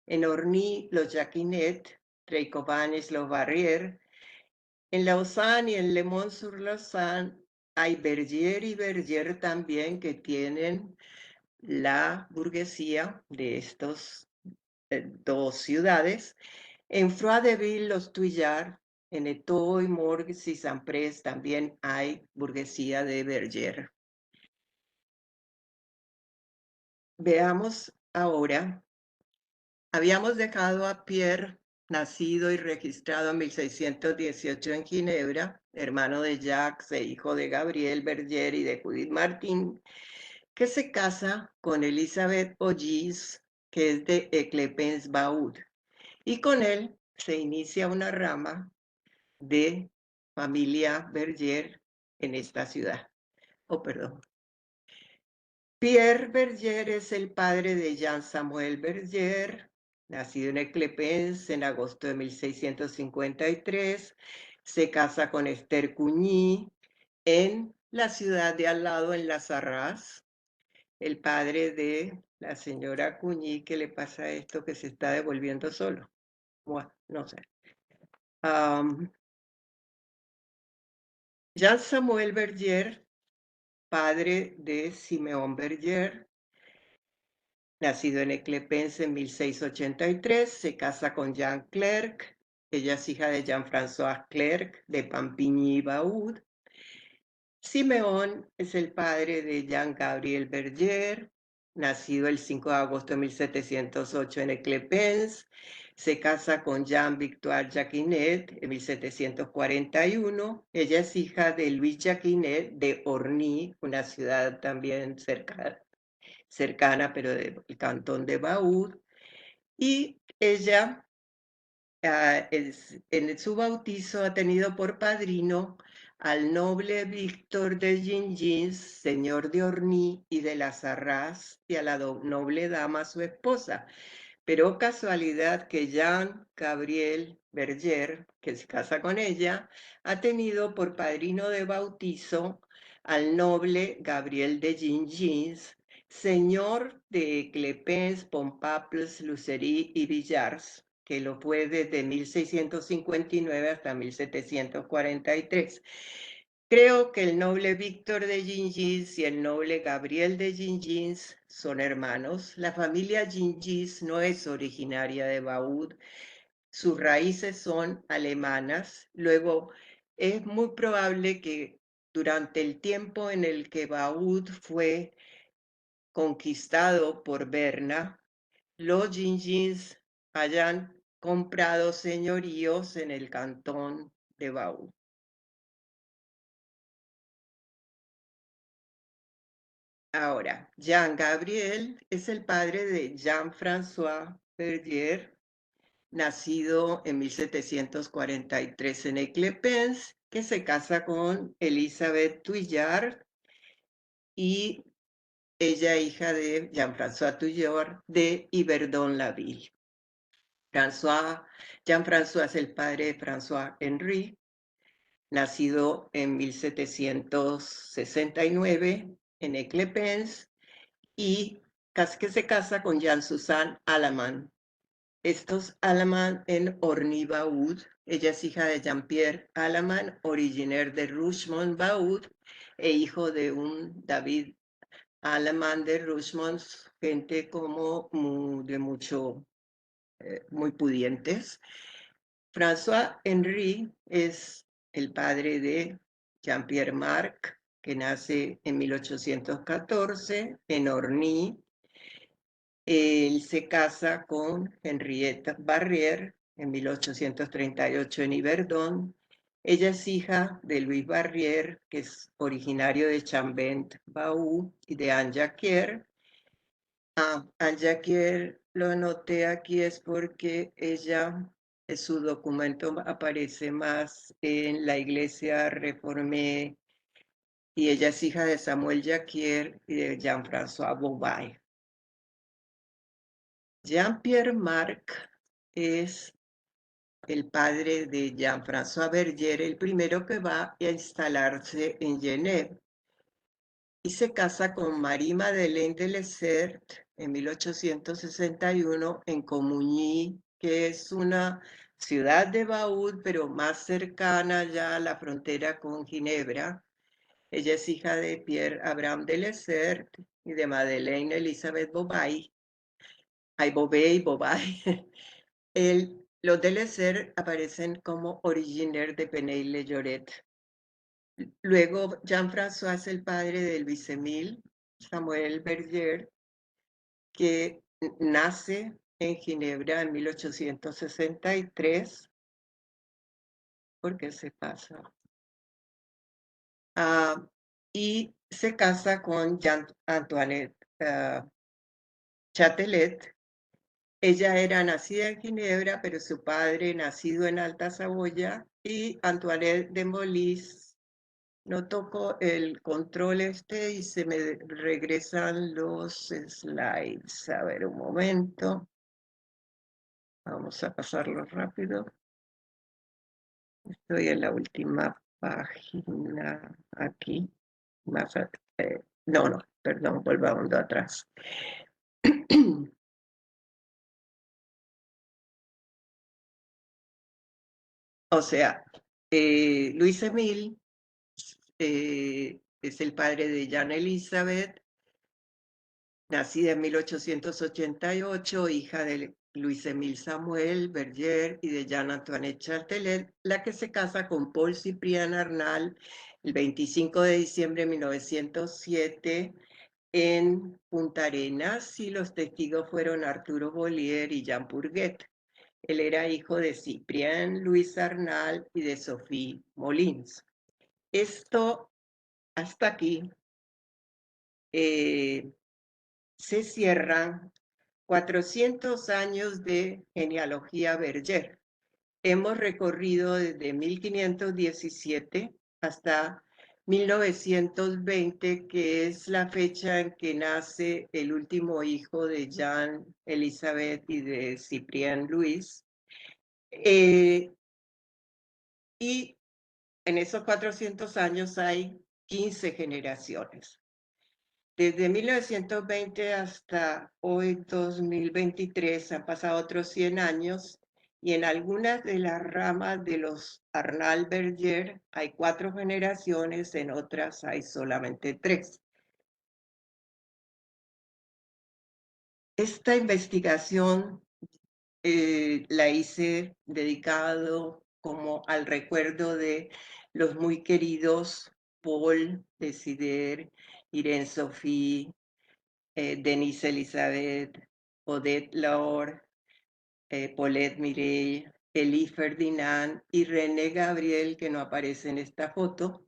En Orny, los Jacquinet. Treicobanes, los Barrier. En Lausanne y en Le Mans-sur-Lausanne hay Berger y Berger también que tienen la burguesía de estos dos ciudades. En Froideville, los Touillard, en Étaux, Morges y Saint-Prest también hay burguesía de Berger. Veamos ahora, habíamos dejado a Pierre, nacido y registrado en 1618 en Ginebra, hermano de Jacques e hijo de Gabriel Berger y de Judith Martin, que se casa con Elizabeth Ogis, que es de Eclepens-Baud, y con él se inicia una rama de familia Berger en esta ciudad. Oh, perdón. Pierre Berger es el padre de Jean Samuel Berger, nacido en Eclepens en agosto de 1653. Se casa con Esther Cuñy en la ciudad de al lado, en Las Arras. El padre de la señora Cuñy, ¿qué le pasa a esto que se está devolviendo solo? Bueno, no sé. Jean Samuel Berger, padre de Simeón Berger, nacido en Eclepens en 1683, se casa con Jean Clerc. Ella es hija de Jean-François Clerc de Pampigny-Baud. Simeón es el padre de Jean-Gabriel Berger, nacido el 5 de agosto de 1708 en Eclepens. Se casa con Jean-Victoire Jacquinet en 1741. Ella es hija de Louis Jacquinet de Orny, una ciudad también cercana, pero del cantón de Baud. Y ella en su bautizo ha tenido por padrino al noble Víctor de Gingins, señor de Orny y de las Arras, y a la noble dama su esposa. Pero casualidad que Jean Gabriel Berger, que se casa con ella, ha tenido por padrino de bautizo al noble Gabriel de Gingins, señor de Eclepens, Pompaples, Lucery y Villars, que lo fue desde 1659 hasta 1743. Creo que el noble Víctor de Gingins y el noble Gabriel de Gingins son hermanos. La familia Gingins no es originaria de Baud, sus raíces son alemanas. Luego, es muy probable que durante el tiempo en el que Baud fue conquistado por Berna, los Gingins hayan comprado señoríos en el cantón de Baud. Ahora, Jean Gabriel es el padre de Jean-François Berger, nacido en 1743 en Eclepens, que se casa con Elizabeth Thuillard y ella hija de Jean-François Thuillard de Yverdon-la-Ville. Jean-François es el padre de François-Henri, nacido en 1769 en Eclepens, y que se casa con Jean-Suzanne Alaman. Estos Alaman en Orny-Baud. Ella es hija de Jean-Pierre Alaman, originaire de Rougemont-Baud, e hijo de un David Alaman de Rougemont, gente como muy pudientes. François-Henri es el padre de Jean-Pierre Marc, que nace en 1814 en Orny. Él se casa con Henriette Barrière en 1838 en Yverdon. Ella es hija de Louis Barrière, que es originario de Chambent-Baud, y de Anne Jacquier. Anne Jacquier lo anoté aquí es porque su documento aparece más en la Iglesia Reformée, y ella es hija de Samuel Jacquier y de Jean-François Bobay. Jean-Pierre Marc es el padre de Jean-François Berger, el primero que va a instalarse en Genève, y se casa con Marie-Madeleine de Lessert en 1861 en Comugny, que es una ciudad de Baud, pero más cercana ya a la frontera con Ginebra. Ella es hija de Pierre Abraham de Lessert y de Madeleine Elizabeth Bobay. Hay Bobé y Bobay. Los de Lessert aparecen como originaire de Peney-le-Lloret. Luego, Jean-François es el padre del viceemile Samuel Berger, que nace en Ginebra en 1863. ¿Por qué se pasa? y se casa con Jean Antoinette Châtelet. Ella era nacida en Ginebra, pero su padre nacido en Alta Saboya, y Antoinette de Molis. No toco el control y se me regresan los slides. A ver, un momento. Vamos a pasarlo rápido. Estoy en la última página aquí. Más, no, perdón, volvamos atrás. O sea, Luis Emile es el padre de Jeanne Elizabeth, nacida en 1888, hija de Luis Emile Samuel Berger y de Jeanne Antoinette Châtelet, la que se casa con Paul Cyprien Arnal el 25 de diciembre de 1907 en Punta Arenas, y los testigos fueron Arturo Bollier y Jean Purguet. Él era hijo de Cyprien Louis Arnal y de Sophie Molins. Esto, hasta aquí, se cierran 400 años de genealogía Berger. Hemos recorrido desde 1517 hasta 1920, que es la fecha en que nace el último hijo de Jeanne Elizabeth y de Cyprien Louis. Y en esos 400 años hay 15 generaciones. Desde 1920 hasta hoy, 2023, han pasado otros 100 años, y en algunas de las ramas de los Arnal Berger hay 4 generaciones, en otras hay solamente 3. Esta investigación la hice dedicado como al recuerdo de los muy queridos Paul Desider, Irene Sophie, Denise Elizabeth, Odette Laure, Paulette Mireille, Elie Ferdinand y René Gabriel, que no aparece en esta foto,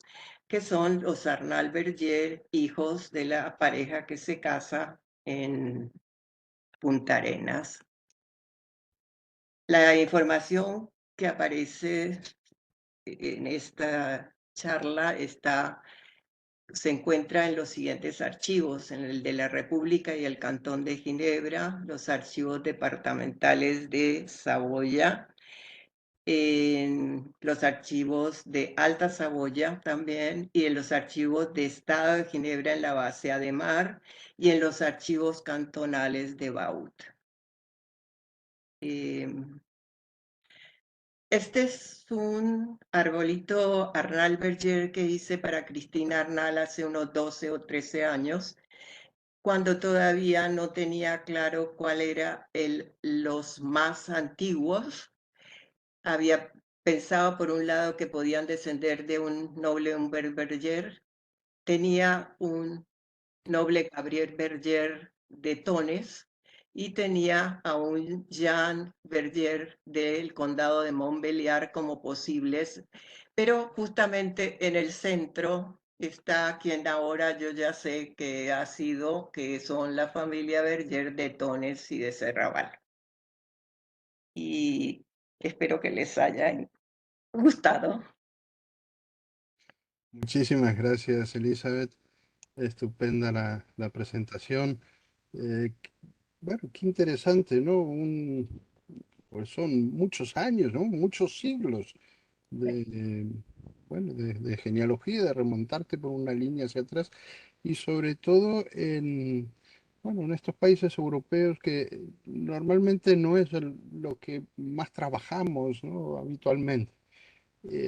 que son los Arnal Berger, hijos de la pareja que se casa en Punta Arenas. La información que aparece en esta charla se encuentra en los siguientes archivos: en el de la República y el Cantón de Ginebra, los archivos departamentales de Saboya, en los archivos de Alta Saboya también, y en los archivos de Estado de Ginebra en la base Ademar, y en los archivos cantonales de Vaud. Este es un arbolito Arnal Berger que hice para Cristina Arnal hace unos 12 o 13 años, cuando todavía no tenía claro cuál era los más antiguos. Había pensado, por un lado, que podían descender de un noble Humbert Berger. Tenía un noble Gabriel Berger de Tones, y tenía a un Jean Berger del condado de Montbéliard como posibles, pero justamente en el centro está quien ahora yo ya sé que que son la familia Berger de Tones y de Serrabal. Y espero que les haya gustado. Muchísimas gracias, Elizabeth. Estupenda la presentación. Eh, bueno, qué interesante, ¿no? Pues son muchos años, ¿no? Muchos siglos de, bueno, de genealogía, de remontarte por una línea hacia atrás, y sobre todo bueno, en estos países europeos que normalmente no es lo que más trabajamos, ¿no? Habitualmente.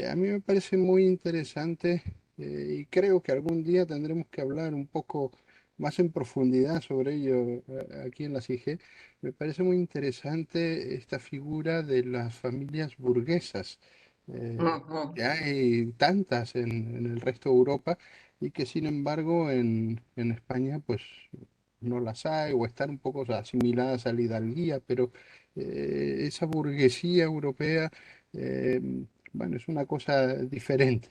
A mí me parece muy interesante, y creo que algún día tendremos que hablar un poco más en profundidad sobre ello aquí en la CIG. Me parece muy interesante esta figura de las familias burguesas, Ujú. que hay tantas en el resto de Europa y que sin embargo en España pues no las hay, o están un poco asimiladas a la hidalguía, pero esa burguesía europea, bueno, es una cosa diferente.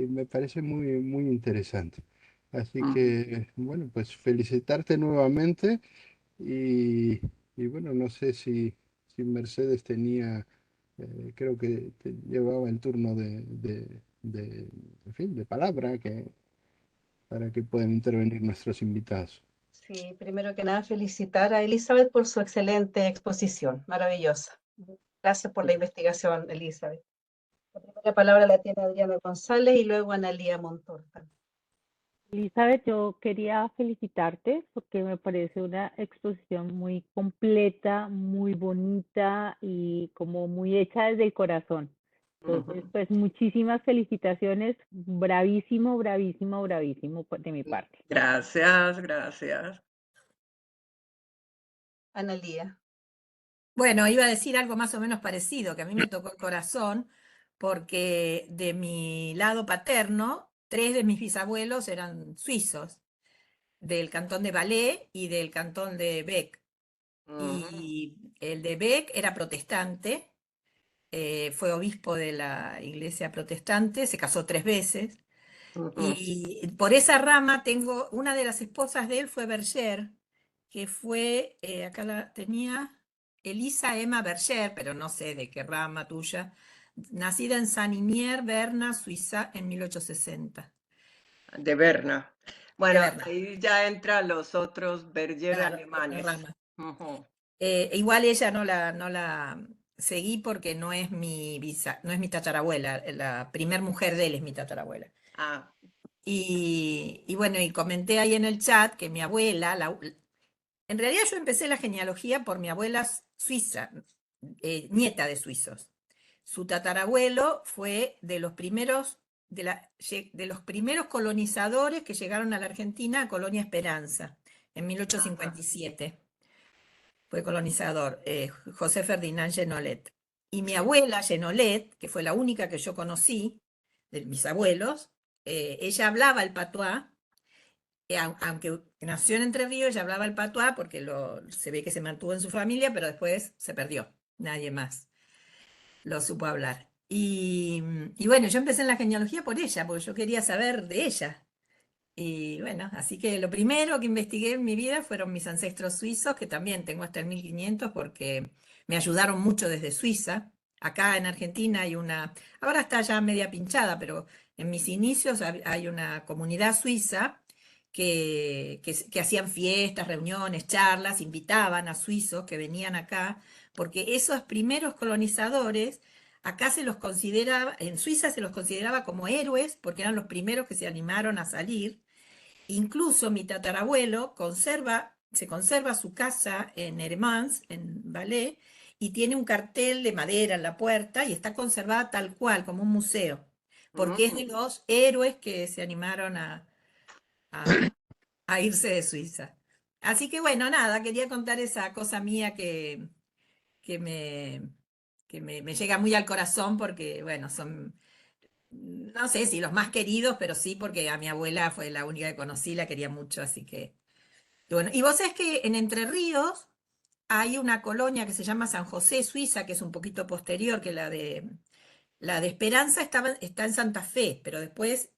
Me parece muy, muy interesante. Así que, bueno, pues felicitarte nuevamente y, y bueno, no sé si Mercedes tenía, creo que llevaba el turno en fin, de palabra para que puedan intervenir nuestros invitados. Sí, primero que nada felicitar a Elizabeth por su excelente exposición, maravillosa. Gracias por la investigación, Elizabeth. La primera palabra la tiene Adriana González y luego Analía Montorta. Elizabeth, yo quería felicitarte porque me parece una exposición muy completa, muy bonita y como muy hecha desde el corazón. Entonces, pues muchísimas felicitaciones, bravísimo, bravísimo, bravísimo de mi parte. Gracias, gracias. Analía. Bueno, iba a decir algo más o menos parecido, que a mí me tocó el corazón, porque de mi lado paterno, 3 de mis bisabuelos eran suizos, del cantón de Valais y del cantón de Bec. Y el de Bec era protestante, fue obispo de la iglesia protestante, se casó 3 veces. Y por esa rama tengo, una de las esposas de él fue Berger, que fue, acá la tenía, Elisa Emma Berger, pero no sé de qué rama tuya, nacida en Saint-Imier, Berna, Suiza, en 1860. De Berna. De Bueno, Berna, ahí ya entran los otros Berger claro, otra alemanes. rama. Igual ella no la seguí porque no es mi no es mi tatarabuela, la primer mujer de él es mi tatarabuela. Ah, Y bueno, y comenté ahí en el chat que mi abuela, en realidad yo empecé la genealogía por mi abuela suiza, nieta de suizos. Su tatarabuelo fue de los primeros, de los primeros colonizadores que llegaron a la Argentina, a Colonia Esperanza, en 1857. Fue colonizador, José Ferdinand Genolet. Y mi abuela, Genolet, que fue la única que yo conocí, de mis abuelos, ella hablaba el patuá, aunque nació en Entre Ríos, ella hablaba el patuá porque se ve que se mantuvo en su familia, pero después se perdió, nadie más lo supo hablar. Y bueno, yo empecé en la genealogía por ella, porque yo quería saber de ella. Y bueno, así que lo primero que investigué en mi vida fueron mis ancestros suizos, que también tengo hasta el 1500 porque me ayudaron mucho desde Suiza. Acá en Argentina hay ahora está ya media pinchada, pero en mis inicios hay una comunidad suiza que hacían fiestas, reuniones, charlas, invitaban a suizos que venían acá, porque esos primeros colonizadores, acá se los consideraba, en Suiza se los consideraba como héroes, porque eran los primeros que se animaron a salir. Incluso mi tatarabuelo se conserva su casa en Hermans, en Valais, y tiene un cartel de madera en la puerta y está conservada tal cual, como un museo, porque es de los héroes que se animaron a- a irse de Suiza. Así que bueno, nada, quería contar esa cosa mía que me, me llega muy al corazón porque, bueno, son, no sé si los más queridos, pero sí porque a mi abuela fue la única que conocí, la quería mucho, así que bueno. Y vos sabés que en Entre Ríos hay una colonia que se llama San José, Suiza, que es un poquito posterior que la de Esperanza está en Santa Fe, pero después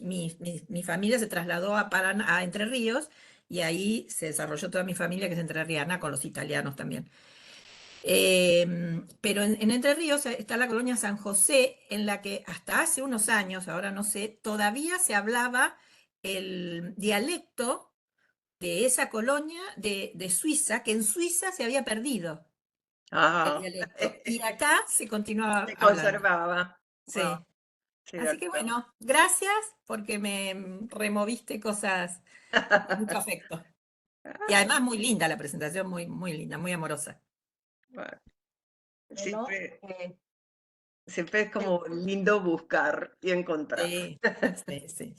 mi familia se trasladó a Entre Ríos y ahí se desarrolló toda mi familia que es entrerriana, con los italianos también. Pero en Entre Ríos está la colonia San José, en la que hasta hace unos años, ahora no sé, todavía se hablaba el dialecto de esa colonia de Suiza, que en Suiza se había perdido el dialecto. Y acá se continuaba se hablando. conservaba. Sí. Así que Cierto. bueno, gracias porque me removiste cosas de mucho afecto. Y además muy linda la presentación, muy, muy linda, muy amorosa. Bueno, Bueno, siempre es como lindo buscar y encontrar. Sí, sí, sí.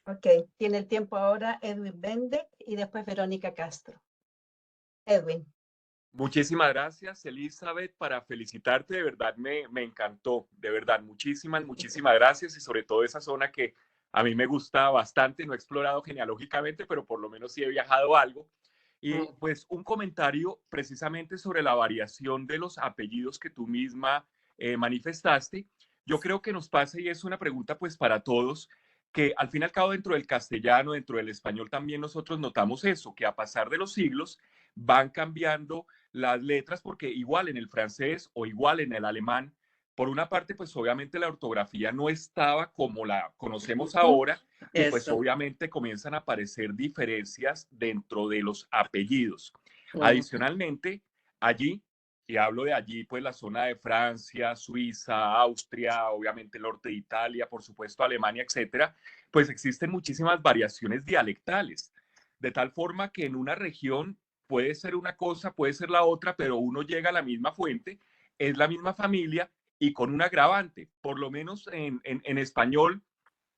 ok, tiene el tiempo ahora Edwin Bendek y después Verónica Castro. Edwin. Muchísimas gracias, Elizabeth, para felicitarte. De verdad me encantó. De verdad, muchísimas, muchísimas gracias. Y sobre todo esa zona que a mí me gusta bastante. No he explorado genealógicamente, pero por lo menos sí he viajado algo. Y pues un comentario precisamente sobre la variación de los apellidos que tú misma manifestaste. Yo creo que nos pasa, y es una pregunta pues para todos, que al fin y al cabo dentro del castellano, dentro del español también nosotros notamos eso, que a pasar de los siglos van cambiando las letras, porque igual en el francés o igual en el alemán, por una parte pues obviamente la ortografía no estaba como la conocemos ahora, y pues Eso. obviamente comienzan a aparecer diferencias dentro de los apellidos. Ujú. Adicionalmente, allí, y hablo de allí, pues la zona de Francia, Suiza, Austria, obviamente el norte de Italia, por supuesto Alemania, etcétera, pues existen muchísimas variaciones dialectales, de tal forma que en una región puede ser una cosa, puede ser la otra, pero uno llega a la misma fuente, es la misma familia y con un agravante, por lo menos en español,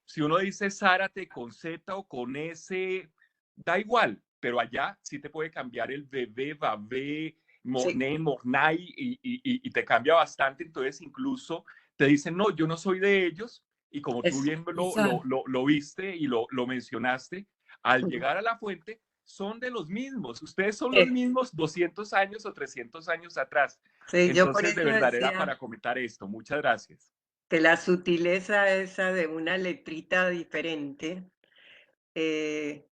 si uno dice Zárate con Z o con S, da igual, pero allá sí te puede cambiar el bebé, babé, Sí. morné, mornay y te cambia bastante. Entonces, incluso te dicen, no, yo no soy de ellos. Y como tú Eso. bien Y son. lo viste y lo mencionaste, al llegar a la fuente, son de los mismos. Ustedes son los Eh, mismos 200 años o 300 años atrás. Sí, yo por Entonces, de eso verdad era decía para comentar esto. Muchas gracias. que la sutileza esa de una letrita diferente, eh,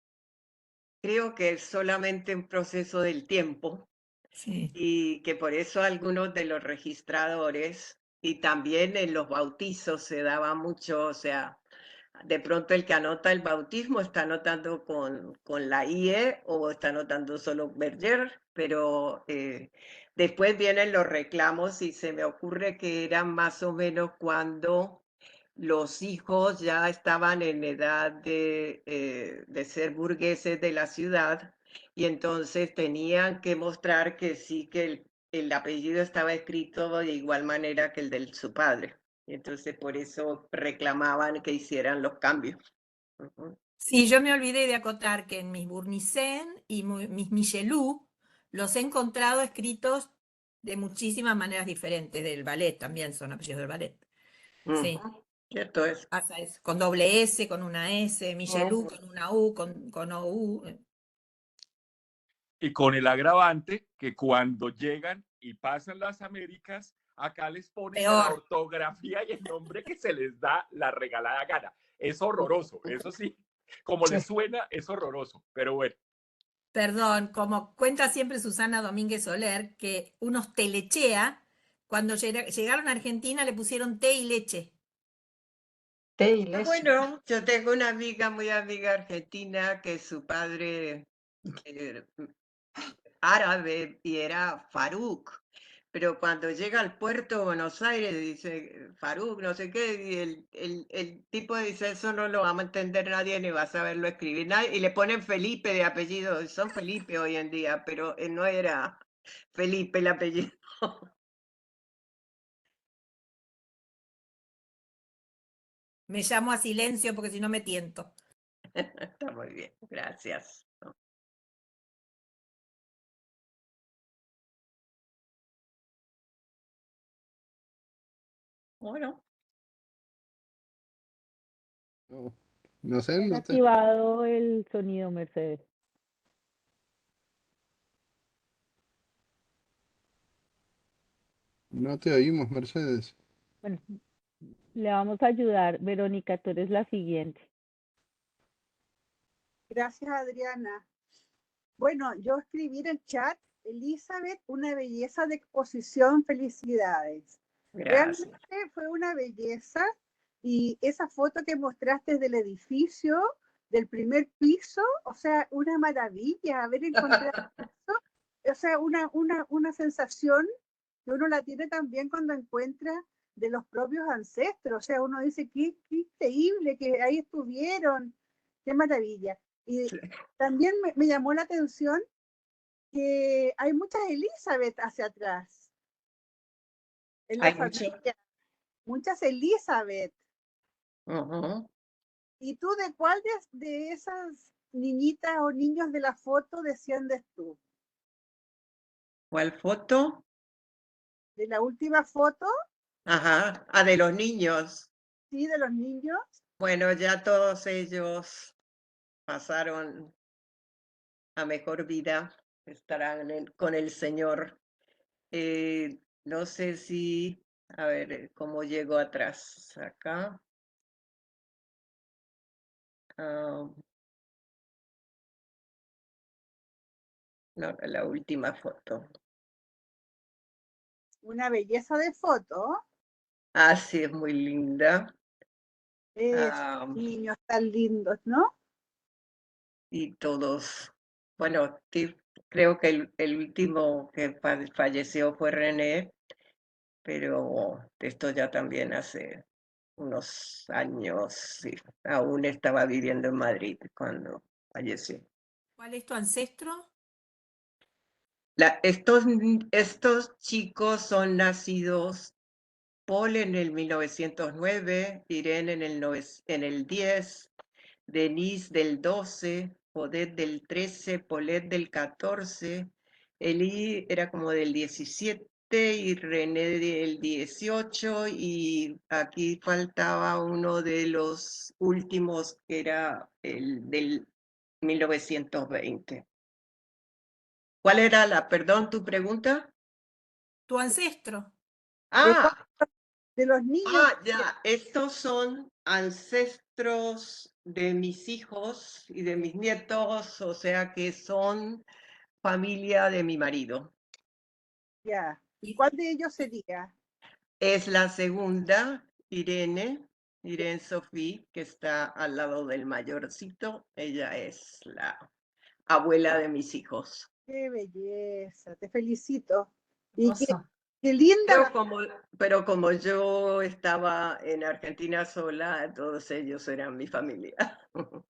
creo que es solamente un proceso del tiempo Sí. y que por eso algunos de los registradores y también en los bautizos se daba mucho, o sea, de pronto el que anota el bautismo está anotando con la IE o está anotando solo Berger, pero después vienen los reclamos y se me ocurre que eran más o menos cuando los hijos ya estaban en edad de ser burgueses de la ciudad y entonces tenían que mostrar que sí que el apellido estaba escrito de igual manera que el de su padre. Entonces por eso reclamaban que hicieran los cambios. Ujú. Sí, yo me olvidé de acotar que en mis Bournisien y mis Michelou los he encontrado escritos de muchísimas maneras diferentes, del ballet también son apellidos del ballet. Sí, Ujú. Cierto es. pasa eso. Con doble S, con una S, Michelou Ujú. con una U, con OU. Y con el agravante que cuando llegan y pasan las Américas, acá les ponen la Peor. ortografía y el nombre que se les da la regalada gana. Es horroroso, eso sí, como les Sí. suena, es horroroso, pero bueno. Perdón, como cuenta siempre Susana Domínguez Soler, que unos telechea, cuando llegaron a Argentina le pusieron té y leche. Té y Ah, leche. bueno, yo tengo una amiga muy amiga argentina que su padre eh, árabe y era Faruk, pero cuando llega al puerto de Buenos Aires dice Faruk, no sé qué, y el tipo dice eso no lo va a entender nadie ni va a saberlo escribir nadie, y le ponen Felipe de apellido, y son Felipe hoy en día, pero no era Felipe el apellido. Me llamo a silencio porque si no me tiento. Está muy bien, gracias. Bueno, No, no sé, Has no te, activado el sonido, Mercedes. no te oímos, Mercedes. Bueno, le vamos a ayudar. Verónica, tú eres la siguiente. Gracias, Adriana. Bueno, yo escribí en el chat, Elizabeth, una belleza de exposición, felicidades. gracias. Realmente fue una belleza y esa foto que mostraste del edificio, del primer piso, o sea, una maravilla haber encontrado eso, o sea, una sensación que uno la tiene también cuando encuentra de los propios ancestros, o sea, uno dice, qué increíble que ahí estuvieron, qué maravilla. Y Sí. también me llamó la atención que hay muchas Elizabeth hacia atrás en la Hay mucho. familia, muchas Elizabeth. Ujú. ¿Y tú de cuál de esas niñitas o niños de la foto desciendes tú? ¿Cuál foto? ¿De la última foto? Ajá, de los niños. ¿Sí? ¿De los niños? Bueno, ya todos ellos pasaron a mejor vida, estarán con el Señor. No sé si A ver cómo llego atrás. Acá. Ah, no, la última foto. Una belleza de foto. Ah, sí, es muy linda. Esos niños tan lindos, ¿no? Y todos, bueno, creo que el último que falleció fue René, pero esto ya también hace unos años, sí, aún estaba viviendo en Madrid cuando falleció. ¿Cuál es tu ancestro? Estos chicos son nacidos Paul en el 1909, Irene en el 10, Denise del 12, Odette del 13, Paulette del 14, Eli era como del 17 y René del 18 y aquí faltaba uno de los últimos que era el del 1920. ¿Cuál era perdón, tu pregunta? Tu ancestro. De, Ah, de los niños. ya, estos son ancestros de mis hijos y de mis nietos, o sea que son familia de mi marido. Ya. ¿Cuál de ellos sería? Es la segunda, Irene Sofía, que está al lado del mayorcito. Ella es la abuela de mis hijos. Qué belleza, te felicito. Y Hermoso. qué linda. Pero como yo estaba en Argentina sola, todos ellos eran mi familia.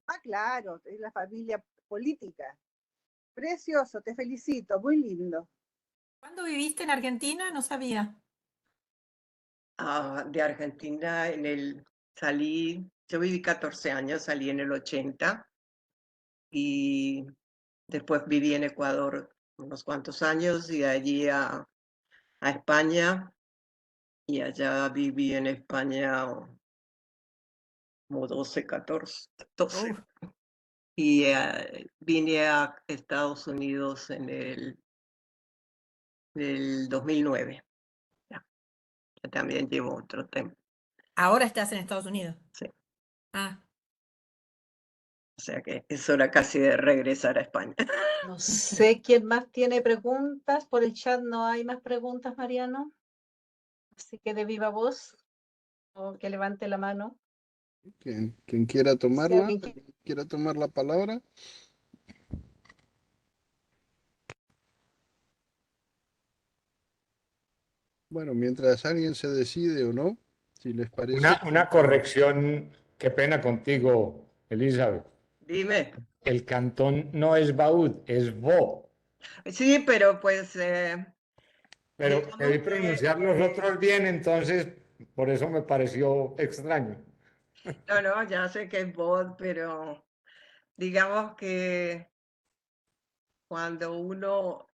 Ah, claro, es la familia política. Precioso, te felicito, muy lindo. ¿Cuándo viviste en Argentina? No sabía. De Argentina yo viví 14 años, salí en el 80 y después viví en Ecuador unos cuantos años y de allí a España y allá viví en España como 12, 14, 12. Uf, Y vine a Estados Unidos en el 2009. Ya también llevo otro tiempo. ahora estás en Estados Unidos. Sí. Ah, O sea que es hora casi de regresar a España. No sé quién más tiene preguntas. Por el chat no hay más preguntas, Mariano. Así que de viva voz, o que levante la mano. Quien quiera Si tomarla, alguien quiera tomar la palabra. Bueno, mientras alguien se decide o no, si les parece. Una corrección, qué pena contigo, Elizabeth. Dime. El cantón no es Baud, es Vaud. Sí, pero pues Pero debí digamos pronunciar los otros bien, entonces por eso me pareció extraño. no, ya sé que es bot, pero digamos que cuando uno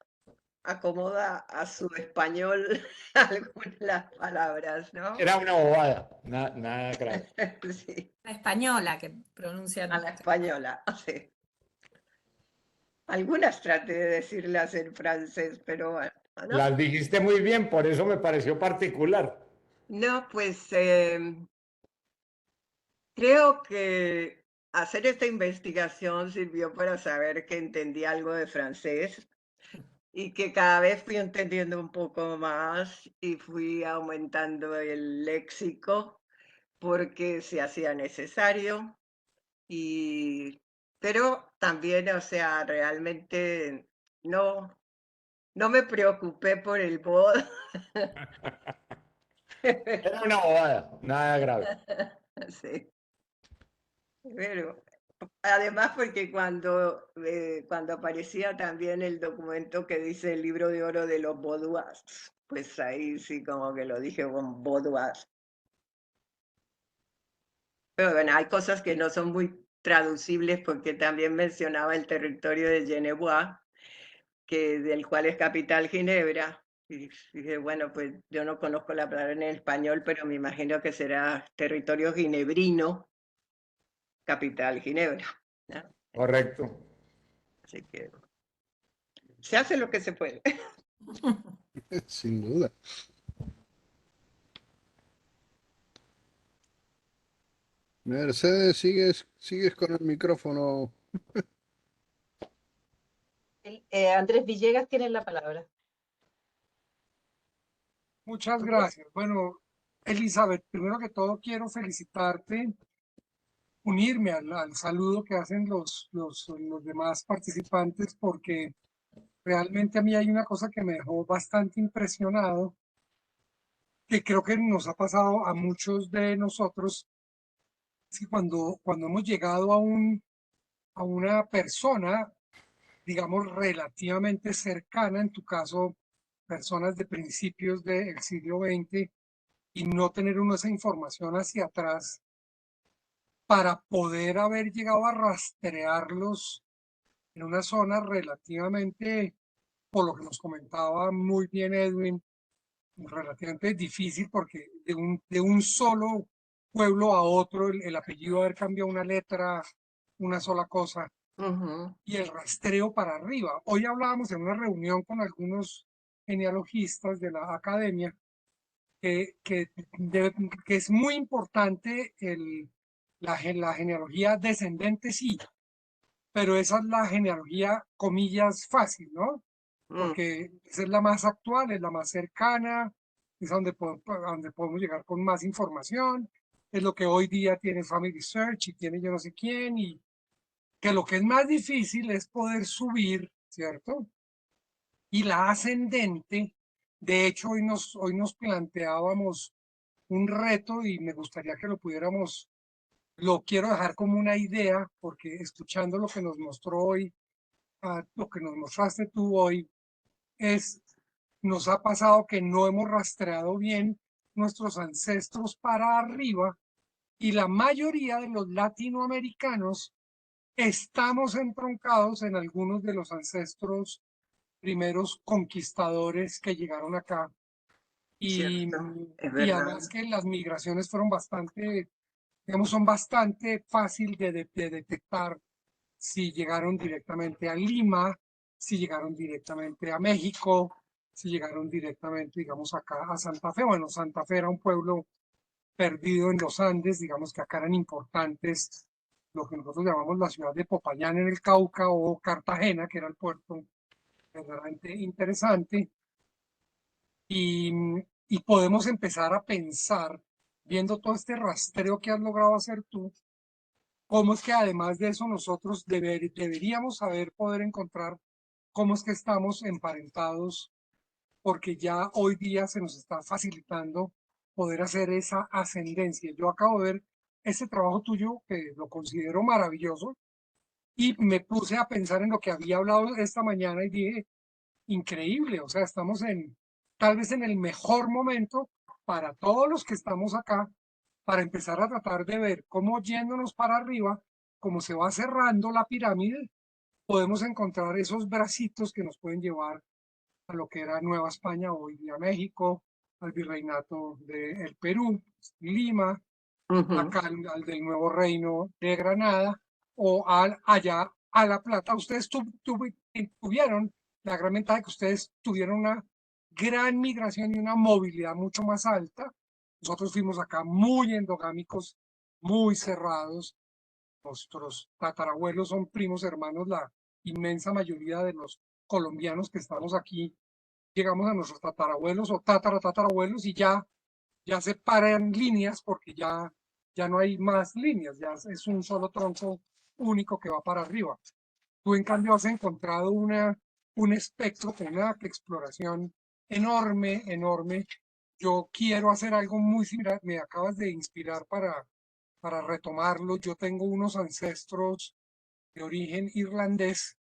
acomoda a su español algunas palabras, ¿no? Era una bobada, nada grave. Sí, la española que pronuncian. a la española, sí. Algunas traté de decirlas en francés, pero bueno, ¿no? Las dijiste muy bien, por eso me pareció particular. No, pues creo que hacer esta investigación sirvió para saber que entendí algo de francés y que cada vez fui entendiendo un poco más y fui aumentando el léxico porque se hacía necesario. Pero también, o sea, realmente no, no me preocupé por el bod. Era una bobada, nada grave. Sí, pero además porque cuando aparecía también el documento que dice el libro de oro de los boudoirs, pues ahí sí como que lo dije con boudoirs. Pero bueno, hay cosas que no son muy traducibles porque también mencionaba el territorio de Genevois, del cual es capital Ginebra. Y dije, bueno, pues yo no conozco la palabra en español, pero me imagino que será territorio ginebrino, capital Ginebra, ¿no? Correcto. Así que se hace lo que se puede. Sin duda. Mercedes, sigues con el micrófono. Andrés Villegas tiene la palabra. Muchas gracias. Bueno, Elizabeth, primero que todo quiero felicitarte, unirme al saludo que hacen los demás participantes, porque realmente a mí hay una cosa que me dejó bastante impresionado, que creo que nos ha pasado a muchos de nosotros, es que cuando hemos llegado a una persona, digamos, relativamente cercana, en tu caso, personas de principios del siglo XX, y no tener uno esa información hacia atrás para poder haber llegado a rastrearlos en una zona relativamente, por lo que nos comentaba muy bien Edwin, relativamente difícil, porque de un solo pueblo a otro el apellido haber cambiado una letra, una sola cosa, Ujú. y el rastreo para arriba. Hoy hablábamos en una reunión con algunos genealogistas de la academia que, que, que es muy importante la genealogía descendente, sí, pero esa es la genealogía, comillas, fácil, ¿no? Mm. Porque esa es la más actual, es la más cercana, es a donde podemos llegar con más información, es lo que hoy día tiene Family Search y tiene yo no sé quién, y que lo que es más difícil es poder subir, ¿cierto? Y la ascendente, de hecho, hoy nos planteábamos un reto y me gustaría que lo quiero dejar como una idea, porque escuchando lo que nos mostró hoy, lo que nos mostraste tú hoy, nos ha pasado que no hemos rastreado bien nuestros ancestros para arriba y la mayoría de los latinoamericanos estamos entroncados en algunos de los ancestros primeros conquistadores que llegaron acá. Y, Cierto, es y verdad. además que las migraciones fueron bastante, digamos, son bastante fácil de detectar si llegaron directamente a Lima, si llegaron directamente a México, si llegaron directamente, digamos, acá a Santa Fe. Bueno, Santa Fe era un pueblo perdido en los Andes, digamos que acá eran importantes lo que nosotros llamamos la ciudad de Popayán en el Cauca o Cartagena, que era el puerto verdaderamente interesante. Y, y podemos empezar a pensar, viendo todo este rastreo que has logrado hacer tú, cómo es que además de eso nosotros deberíamos saber poder encontrar cómo es que estamos emparentados, porque ya hoy día se nos está facilitando poder hacer esa ascendencia. Yo acabo de ver ese trabajo tuyo que lo considero maravilloso y me puse a pensar en lo que había hablado esta mañana y dije, increíble, o sea, estamos tal vez en el mejor momento para todos los que estamos acá, para empezar a tratar de ver cómo yéndonos para arriba, como se va cerrando la pirámide, podemos encontrar esos bracitos que nos pueden llevar a lo que era Nueva España, hoy día México, al virreinato del Perú, Lima, Ujú. acá al del Nuevo Reino de Granada, o allá a La Plata. Ustedes tuvieron la gran ventaja de que ustedes tuvieron una gran migración y una movilidad mucho más alta. Nosotros fuimos acá muy endogámicos, muy cerrados. Nuestros tatarabuelos son primos hermanos, la inmensa mayoría de los colombianos que estamos aquí. Llegamos a nuestros tatarabuelos o tatarabuelos y ya se paran líneas porque ya no hay más líneas, ya es un solo tronco único que va para arriba. Tú en cambio has encontrado un espectro con una exploración enorme, enorme. Yo quiero hacer algo muy similar, me acabas de inspirar para retomarlo. Yo tengo unos ancestros de origen irlandés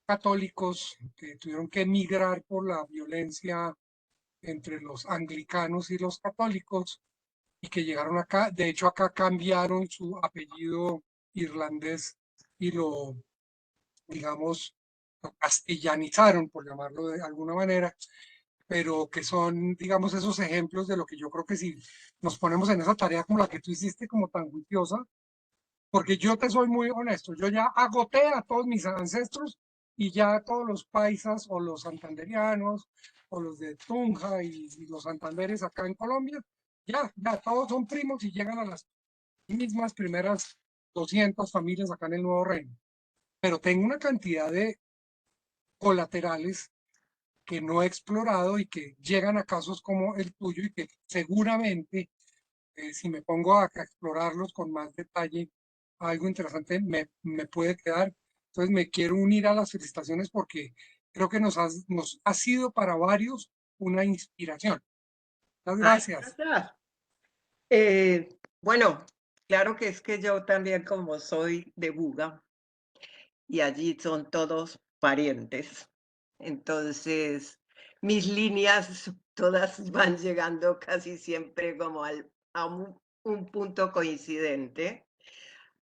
católicos que tuvieron que emigrar por la violencia entre los anglicanos y los católicos y que llegaron acá. De hecho, acá cambiaron su apellido irlandés y digamos, lo castillanizaron, por llamarlo de alguna manera, pero que son, digamos, esos ejemplos de lo que yo creo que si nos ponemos en esa tarea como la que tú hiciste, como tan juiciosa, porque yo te soy muy honesto, yo ya agoté a todos mis ancestros y ya todos los paisas o los santanderianos o los de Tunja y los santanderes acá en Colombia, ya todos son primos y llegan a las mismas primeras 200 familias acá en el Nuevo Reino, pero tengo una cantidad de colaterales que no he explorado y que llegan a casos como el tuyo y que seguramente si me pongo a explorarlos con más detalle, algo interesante me puede quedar. Entonces me quiero unir a las felicitaciones porque creo que nos ha sido para varios una inspiración. Muchas Ay, gracias. gracias. Bueno, claro que es que yo también como soy de Buga y allí son todos parientes. Entonces, mis líneas todas van llegando casi siempre como a un punto coincidente.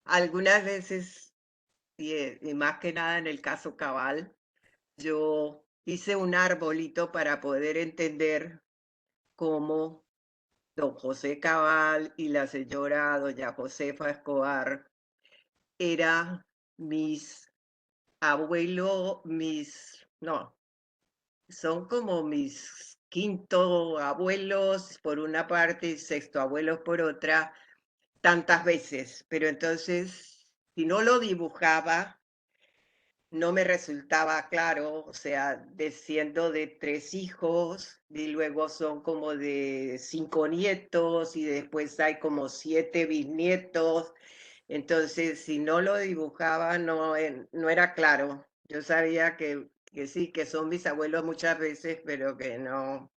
Algunas veces, y más que nada en el caso Cabal, yo hice un arbolito para poder entender cómo don José Cabal y la señora doña Josefa Escobar eran mis no, son como mis quinto abuelos por una parte y sexto abuelos por otra, tantas veces, pero entonces, si no lo dibujaba, no me resultaba claro, o sea, siendo de 3 hijos, y luego son como de 5 nietos, y después hay como 7 bisnietos, entonces si no lo dibujaba no era claro. Yo sabía que sí, que son mis abuelos muchas veces, pero que no.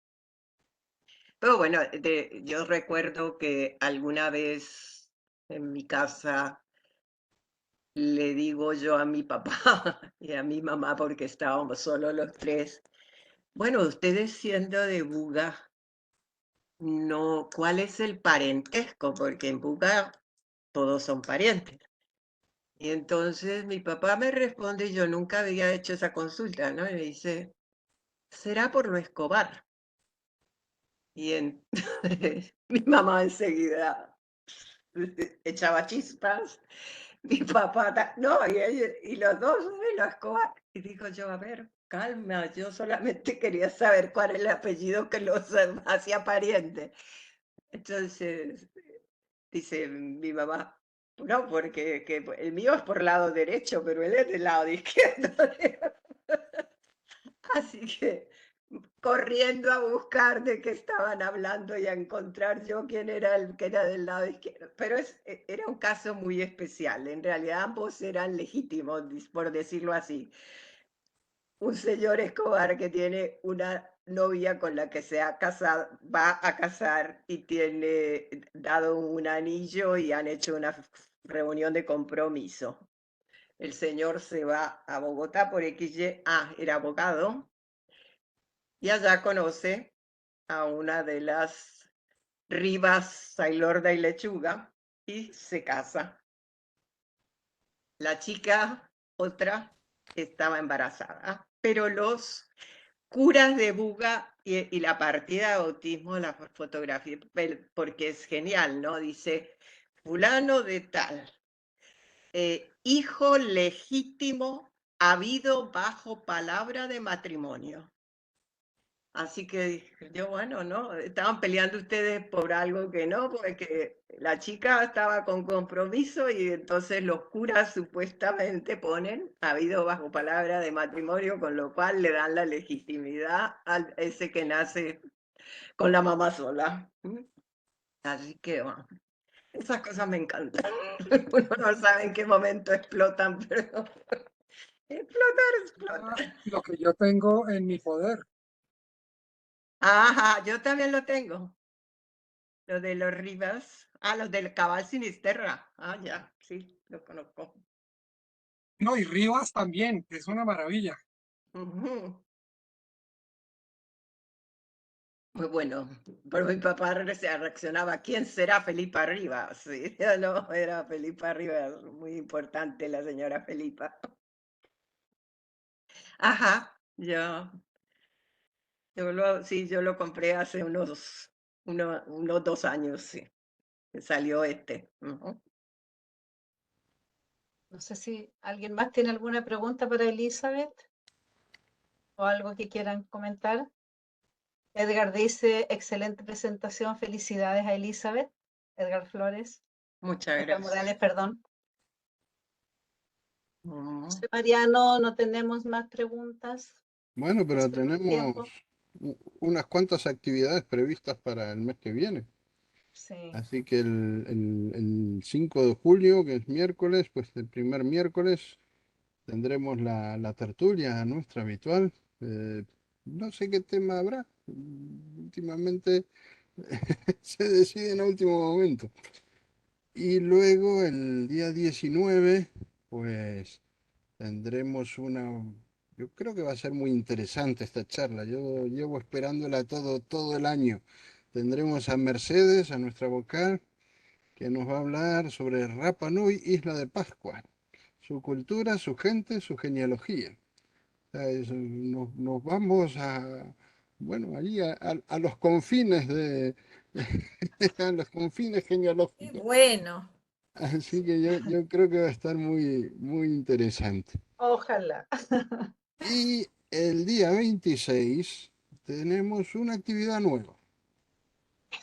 Pero bueno, yo recuerdo que alguna vez en mi casa le digo yo a mi papá y a mi mamá, porque estábamos solo los tres, bueno, ustedes siendo de Buga, no, ¿cuál es el parentesco? Porque en Buga todos son parientes. Y entonces mi papá me responde, y yo nunca había hecho esa consulta, ¿no? Y me dice, será por lo Escobar. Y mi mamá enseguida echaba chispas. Mi papá, no, y los dos de los Escobar. Y digo yo, a ver, calma, yo solamente quería saber cuál es el apellido que los hacía pariente. Entonces, dice mi mamá, no, porque el mío es por lado derecho, pero él es del lado de izquierdo. Así que corriendo a buscar de qué estaban hablando y a encontrar yo quién era el que era del lado izquierdo. Pero era un caso muy especial. En realidad ambos eran legítimos, por decirlo así. Un señor Escobar que tiene una novia con la que se ha casado, va a casar y tiene dado un anillo y han hecho una reunión de compromiso. El señor se va a Bogotá por XY, era abogado, y allá conoce a una de las Rivas, Sailorda y Lechuga, y se casa. La chica, otra, estaba embarazada, pero los curas de Buga y la partida de bautismo, la fotografía, porque es genial, ¿no? Dice, fulano de tal, hijo legítimo habido bajo palabra de matrimonio. Así que dije yo, bueno, ¿no? Estaban peleando ustedes por algo que no, porque la chica estaba con compromiso y entonces los curas supuestamente ponen habido bajo palabra de matrimonio, con lo cual le dan la legitimidad a ese que nace con la mamá sola. Así que, bueno, esas cosas me encantan. Uno no sabe en qué momento explotan, pero explotar. Lo que yo tengo en mi poder. Ajá, yo también lo tengo. Lo de los Rivas. Los del Cabal Sinisterra. Ya, sí, lo conozco. No, y Rivas también, que es una maravilla. Ujú. Muy bueno. Pero mi papá reaccionaba, ¿quién será Felipa Rivas? Sí, no, era Felipa Rivas, muy importante la señora Felipa. Ajá, yo lo compré hace unos 2 años, sí, que salió este. Ujú. No sé si alguien más tiene alguna pregunta para Elizabeth o algo que quieran comentar. Edgar dice, excelente presentación, felicidades a Elizabeth. Edgar Flores. Muchas Maestra gracias. Morales, perdón. Mm. Mariano, no tenemos más preguntas. Bueno, pero Por el tiempo. tenemos unas cuantas actividades previstas para el mes que viene. Sí. Así que el 5 de julio, que es miércoles, pues el primer miércoles tendremos la tertulia nuestra habitual. No sé qué tema habrá. Últimamente se decide en último momento. Y luego el día 19, pues tendremos yo creo que va a ser muy interesante esta charla. Yo llevo esperándola todo el año. Tendremos a Mercedes, a nuestra vocal, que nos va a hablar sobre Rapa Nui, Isla de Pascua, su cultura, su gente, su genealogía. O sea, nos vamos bueno, allí a los confines a los confines Qué genealógicos. bueno. Así que yo creo que va a estar muy interesante. Ojalá. Y el día 26 tenemos una actividad nueva.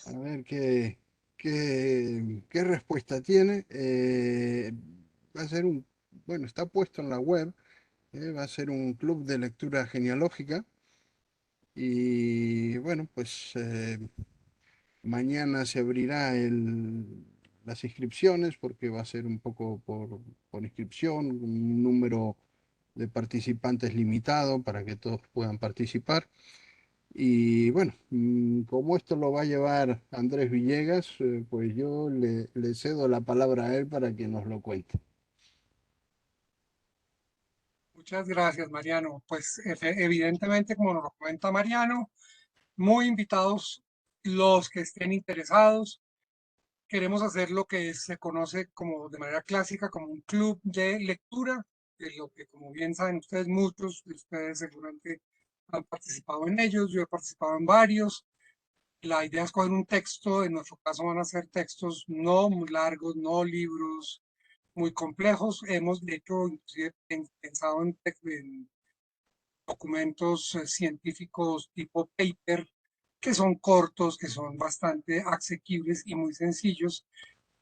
A ver qué respuesta tiene. Va a ser bueno, está puesto en la web, va a ser un club de lectura genealógica. Y bueno, pues mañana se abrirá las inscripciones porque va a ser un poco por inscripción, un número de participantes limitado para que todos puedan participar. Y bueno, como esto lo va a llevar Andrés Villegas, pues yo le cedo la palabra a él para que nos lo cuente. Muchas gracias, Mariano. Pues evidentemente, como nos lo comenta Mariano, muy invitados los que estén interesados. Queremos hacer lo que se conoce como de manera clásica como un club de lectura, de lo que como bien saben ustedes, muchos de ustedes seguramente han participado en ellos, yo he participado en varios. La idea es coger un texto, en nuestro caso van a ser textos no muy largos, no libros muy complejos. Hemos de hecho inclusive pensado en documentos científicos tipo paper, que son cortos, que son bastante asequibles y muy sencillos.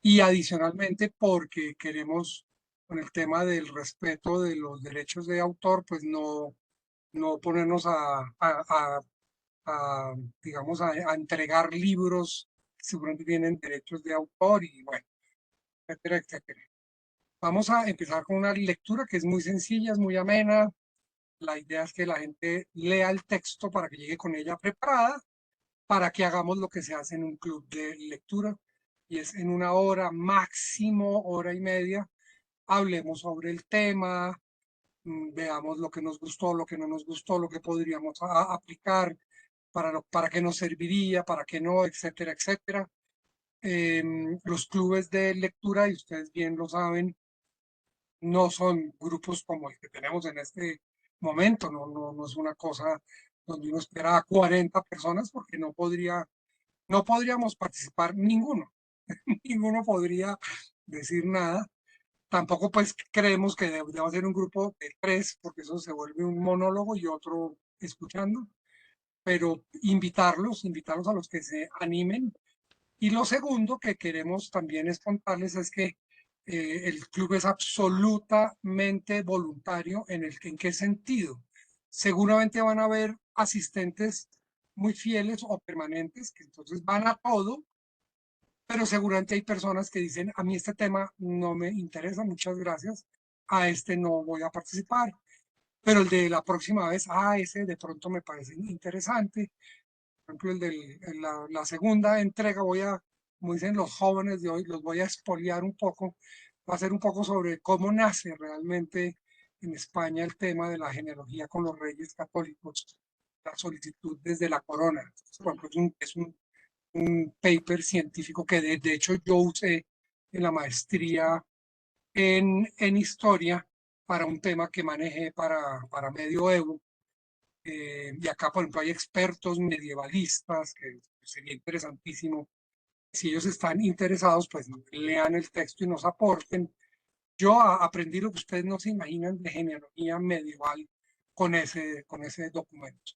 Y adicionalmente, porque queremos, con el tema del respeto de los derechos de autor, pues no ponernos digamos, a entregar libros que seguramente tienen derechos de autor y bueno, etcétera, etcétera. Vamos a empezar con una lectura que es muy sencilla, es muy amena. La idea es que la gente lea el texto para que llegue con ella preparada, para que hagamos lo que se hace en un club de lectura, y es en una hora, máximo hora y media, hablemos sobre el tema, veamos lo que nos gustó, lo que no nos gustó, lo que podríamos aplicar, para qué nos serviría, para qué no, etcétera, etcétera. Los clubes de lectura, y ustedes bien lo saben, no son grupos como el que tenemos en este momento, no es una cosa donde uno espera a 40 personas porque no podríamos participar ninguno, ninguno podría decir nada. Tampoco pues creemos que deba ser un grupo de 3 porque eso se vuelve un monólogo y otro escuchando, pero invitarlos a los que se animen. Y lo segundo que queremos también es contarles es que el club es absolutamente voluntario. ¿En qué sentido? Seguramente van a haber asistentes muy fieles o permanentes que entonces van a todo, pero seguramente hay personas que dicen, a mí este tema no me interesa, muchas gracias, a este no voy a participar, pero el de la próxima vez, ese de pronto me parece interesante. Por ejemplo, la segunda entrega como dicen los jóvenes de hoy, los voy a expoliar un poco, va a ser un poco sobre cómo nace realmente en España el tema de la genealogía con los reyes católicos, la solicitud desde la corona. Por ejemplo, es un paper científico que de hecho yo usé en la maestría en historia para un tema que manejé para medioevo. Y acá, por ejemplo, hay expertos medievalistas que sería interesantísimo. Si ellos están interesados, pues lean el texto y nos aporten. Yo aprendí lo que ustedes no se imaginan de genealogía medieval con ese documento.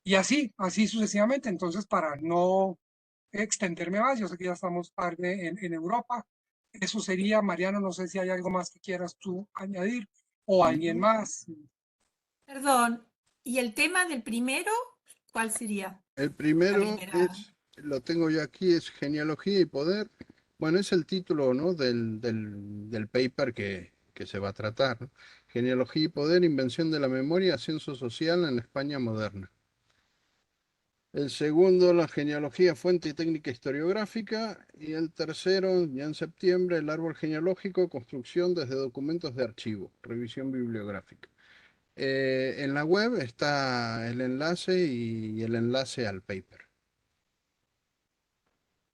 Y así sucesivamente. Entonces, para no extenderme más, yo sé que ya estamos tarde en Europa. Eso sería, Mariano, no sé si hay algo más que quieras tú añadir o alguien más. Perdón, ¿y el tema del primero cuál sería? El La primero primera. lo tengo yo aquí, es Genealogía y Poder. Bueno, es el título, ¿no? del paper que se va a tratar, ¿no? Genealogía y Poder, Invención de la Memoria, Ascenso Social en la España Moderna. El segundo, la genealogía, fuente y técnica historiográfica. Y el tercero, ya en septiembre, el árbol genealógico, construcción desde documentos de archivo, revisión bibliográfica. En la web está el enlace y el enlace al paper.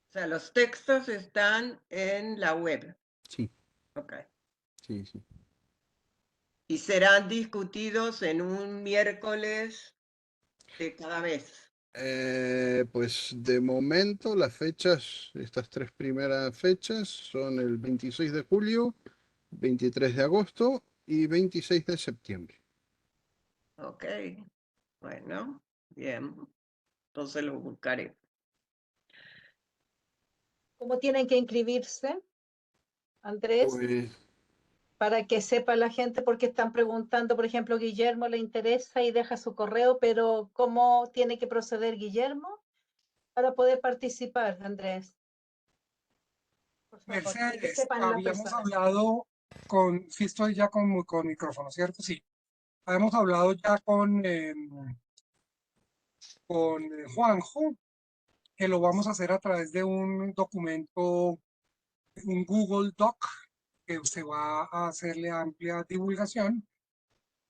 O sea, los textos están en la web. Sí, Ok. sí, sí. Y serán discutidos en un miércoles de cada mes. Pues de momento las fechas, estas tres primeras fechas son el 26 de julio, 23 de agosto y 26 de septiembre. Ok. Bueno, bien. Entonces lo buscaré. ¿Cómo tienen que inscribirse, Andrés? Pues Para que sepa la gente, porque están preguntando, por ejemplo, Guillermo le interesa y deja su correo, pero ¿cómo tiene que proceder Guillermo para poder participar, Andrés? Por favor, para que Mercedes, sepan las habíamos personas. hablado con, sí estoy ya con micrófono, ¿cierto? Sí. Habíamos hablado ya con Juanjo, que lo vamos a hacer a través de un documento, un Google Doc, que se va a hacerle amplia divulgación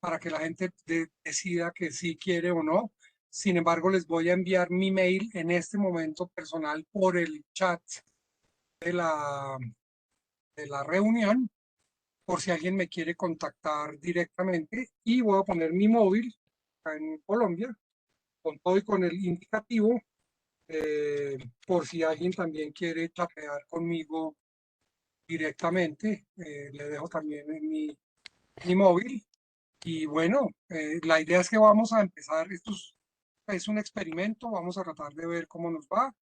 para que la gente decida que sí quiere o no. Sin embargo, les voy a enviar mi mail en este momento personal por el chat de la reunión, por si alguien me quiere contactar directamente, y voy a poner mi móvil acá en Colombia con todo y con el indicativo, por si alguien también quiere chatear conmigo directamente. Le dejo también en mi móvil. Y bueno, la idea es que vamos a empezar, es un experimento, vamos a tratar de ver cómo nos va.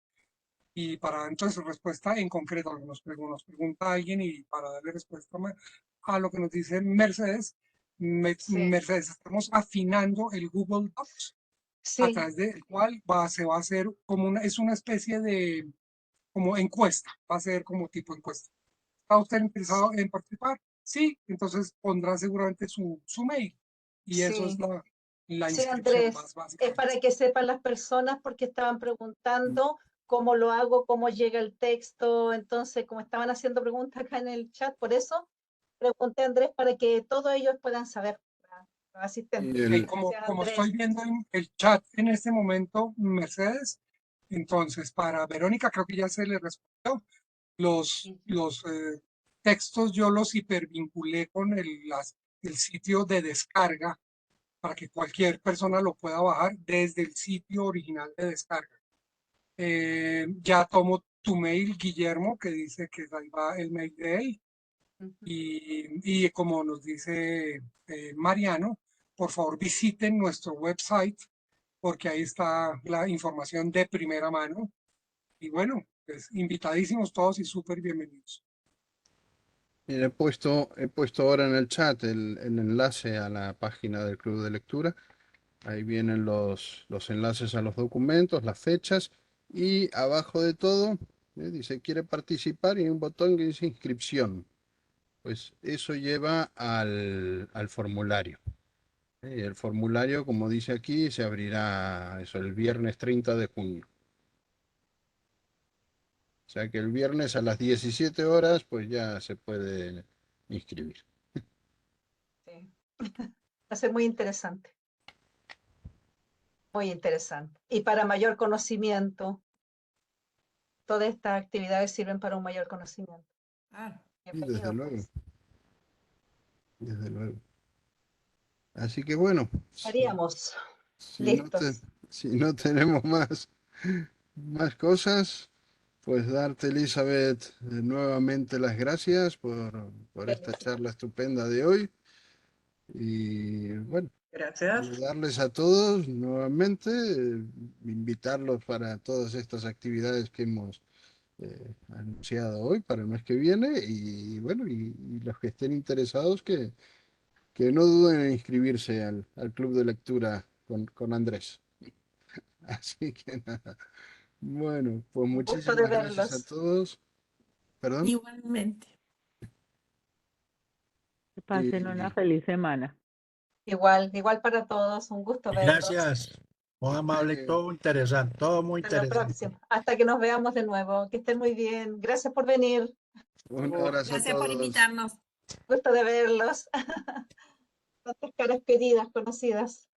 Y para entonces respuesta en concreto a lo que nos pregunta alguien, y para darle respuesta a lo que nos dice Mercedes, Sí, Mercedes, estamos afinando el Google Docs, a sí, través del cual se va a hacer como es una especie de como encuesta, va a ser como tipo encuesta. ¿Está usted interesado en participar? Sí, entonces pondrá seguramente su mail, y eso es sí. la Sí, inscripción Andrés, más es básicamente. para que sepan las personas porque estaban preguntando cómo lo hago, cómo llega el texto, entonces como estaban haciendo preguntas acá en el chat, por eso pregunté a Andrés para que todos ellos puedan saber, los y asistentes. Ok, el, Gracias, como estoy Andrés. viendo en el chat en este momento, Mercedes, entonces para Verónica creo que ya se le respondió. Los textos yo los hipervinculé con el sitio de descarga para que cualquier persona lo pueda bajar desde el sitio original de descarga. Ya tomo tu mail, Guillermo, que dice que ahí va el mail de él. Y como nos dice Mariano, por favor visiten nuestro website, porque ahí está la información de primera mano. Y bueno, pues invitadísimos todos y súper bienvenidos. he puesto ahora en el chat el enlace a la página del Club de Lectura. Ahí vienen los enlaces a los documentos, las fechas y abajo de todo dice quiere participar y hay un botón que dice inscripción. Pues eso lleva al formulario. El formulario, como dice aquí, se abrirá eso el viernes 30 de junio. O sea que el viernes a las 17 horas pues ya se puede inscribir. Sí. Va a ser muy interesante, muy interesante. Y para mayor conocimiento, todas estas actividades sirven para un mayor conocimiento. Ah, Y desde Bienvenido, luego, pues. desde luego. Así que bueno, Haríamos. si no, Listos. si no tenemos más cosas, pues darte, Elizabeth, nuevamente las gracias por esta charla estupenda de hoy. Y bueno, Gracias. saludarles a todos nuevamente, invitarlos para todas estas actividades que hemos anunciada hoy para el mes que viene. Y bueno, y los que estén interesados que no duden en inscribirse al club de lectura con Andrés. Así que nada. Bueno, pues Un gusto de muchísimas gracias a verlos. todos. Perdón. Igualmente. Que pasen una feliz semana. Igual para todos, un gusto verlos. Gracias. Muy amable, todo interesante, todo muy Hasta la interesante. próxima, hasta que nos veamos de nuevo. Que estén muy bien. Gracias por venir. Un abrazo a Gracias por todos. invitarnos. Gusto de verlos. Tantas caras queridas, conocidas.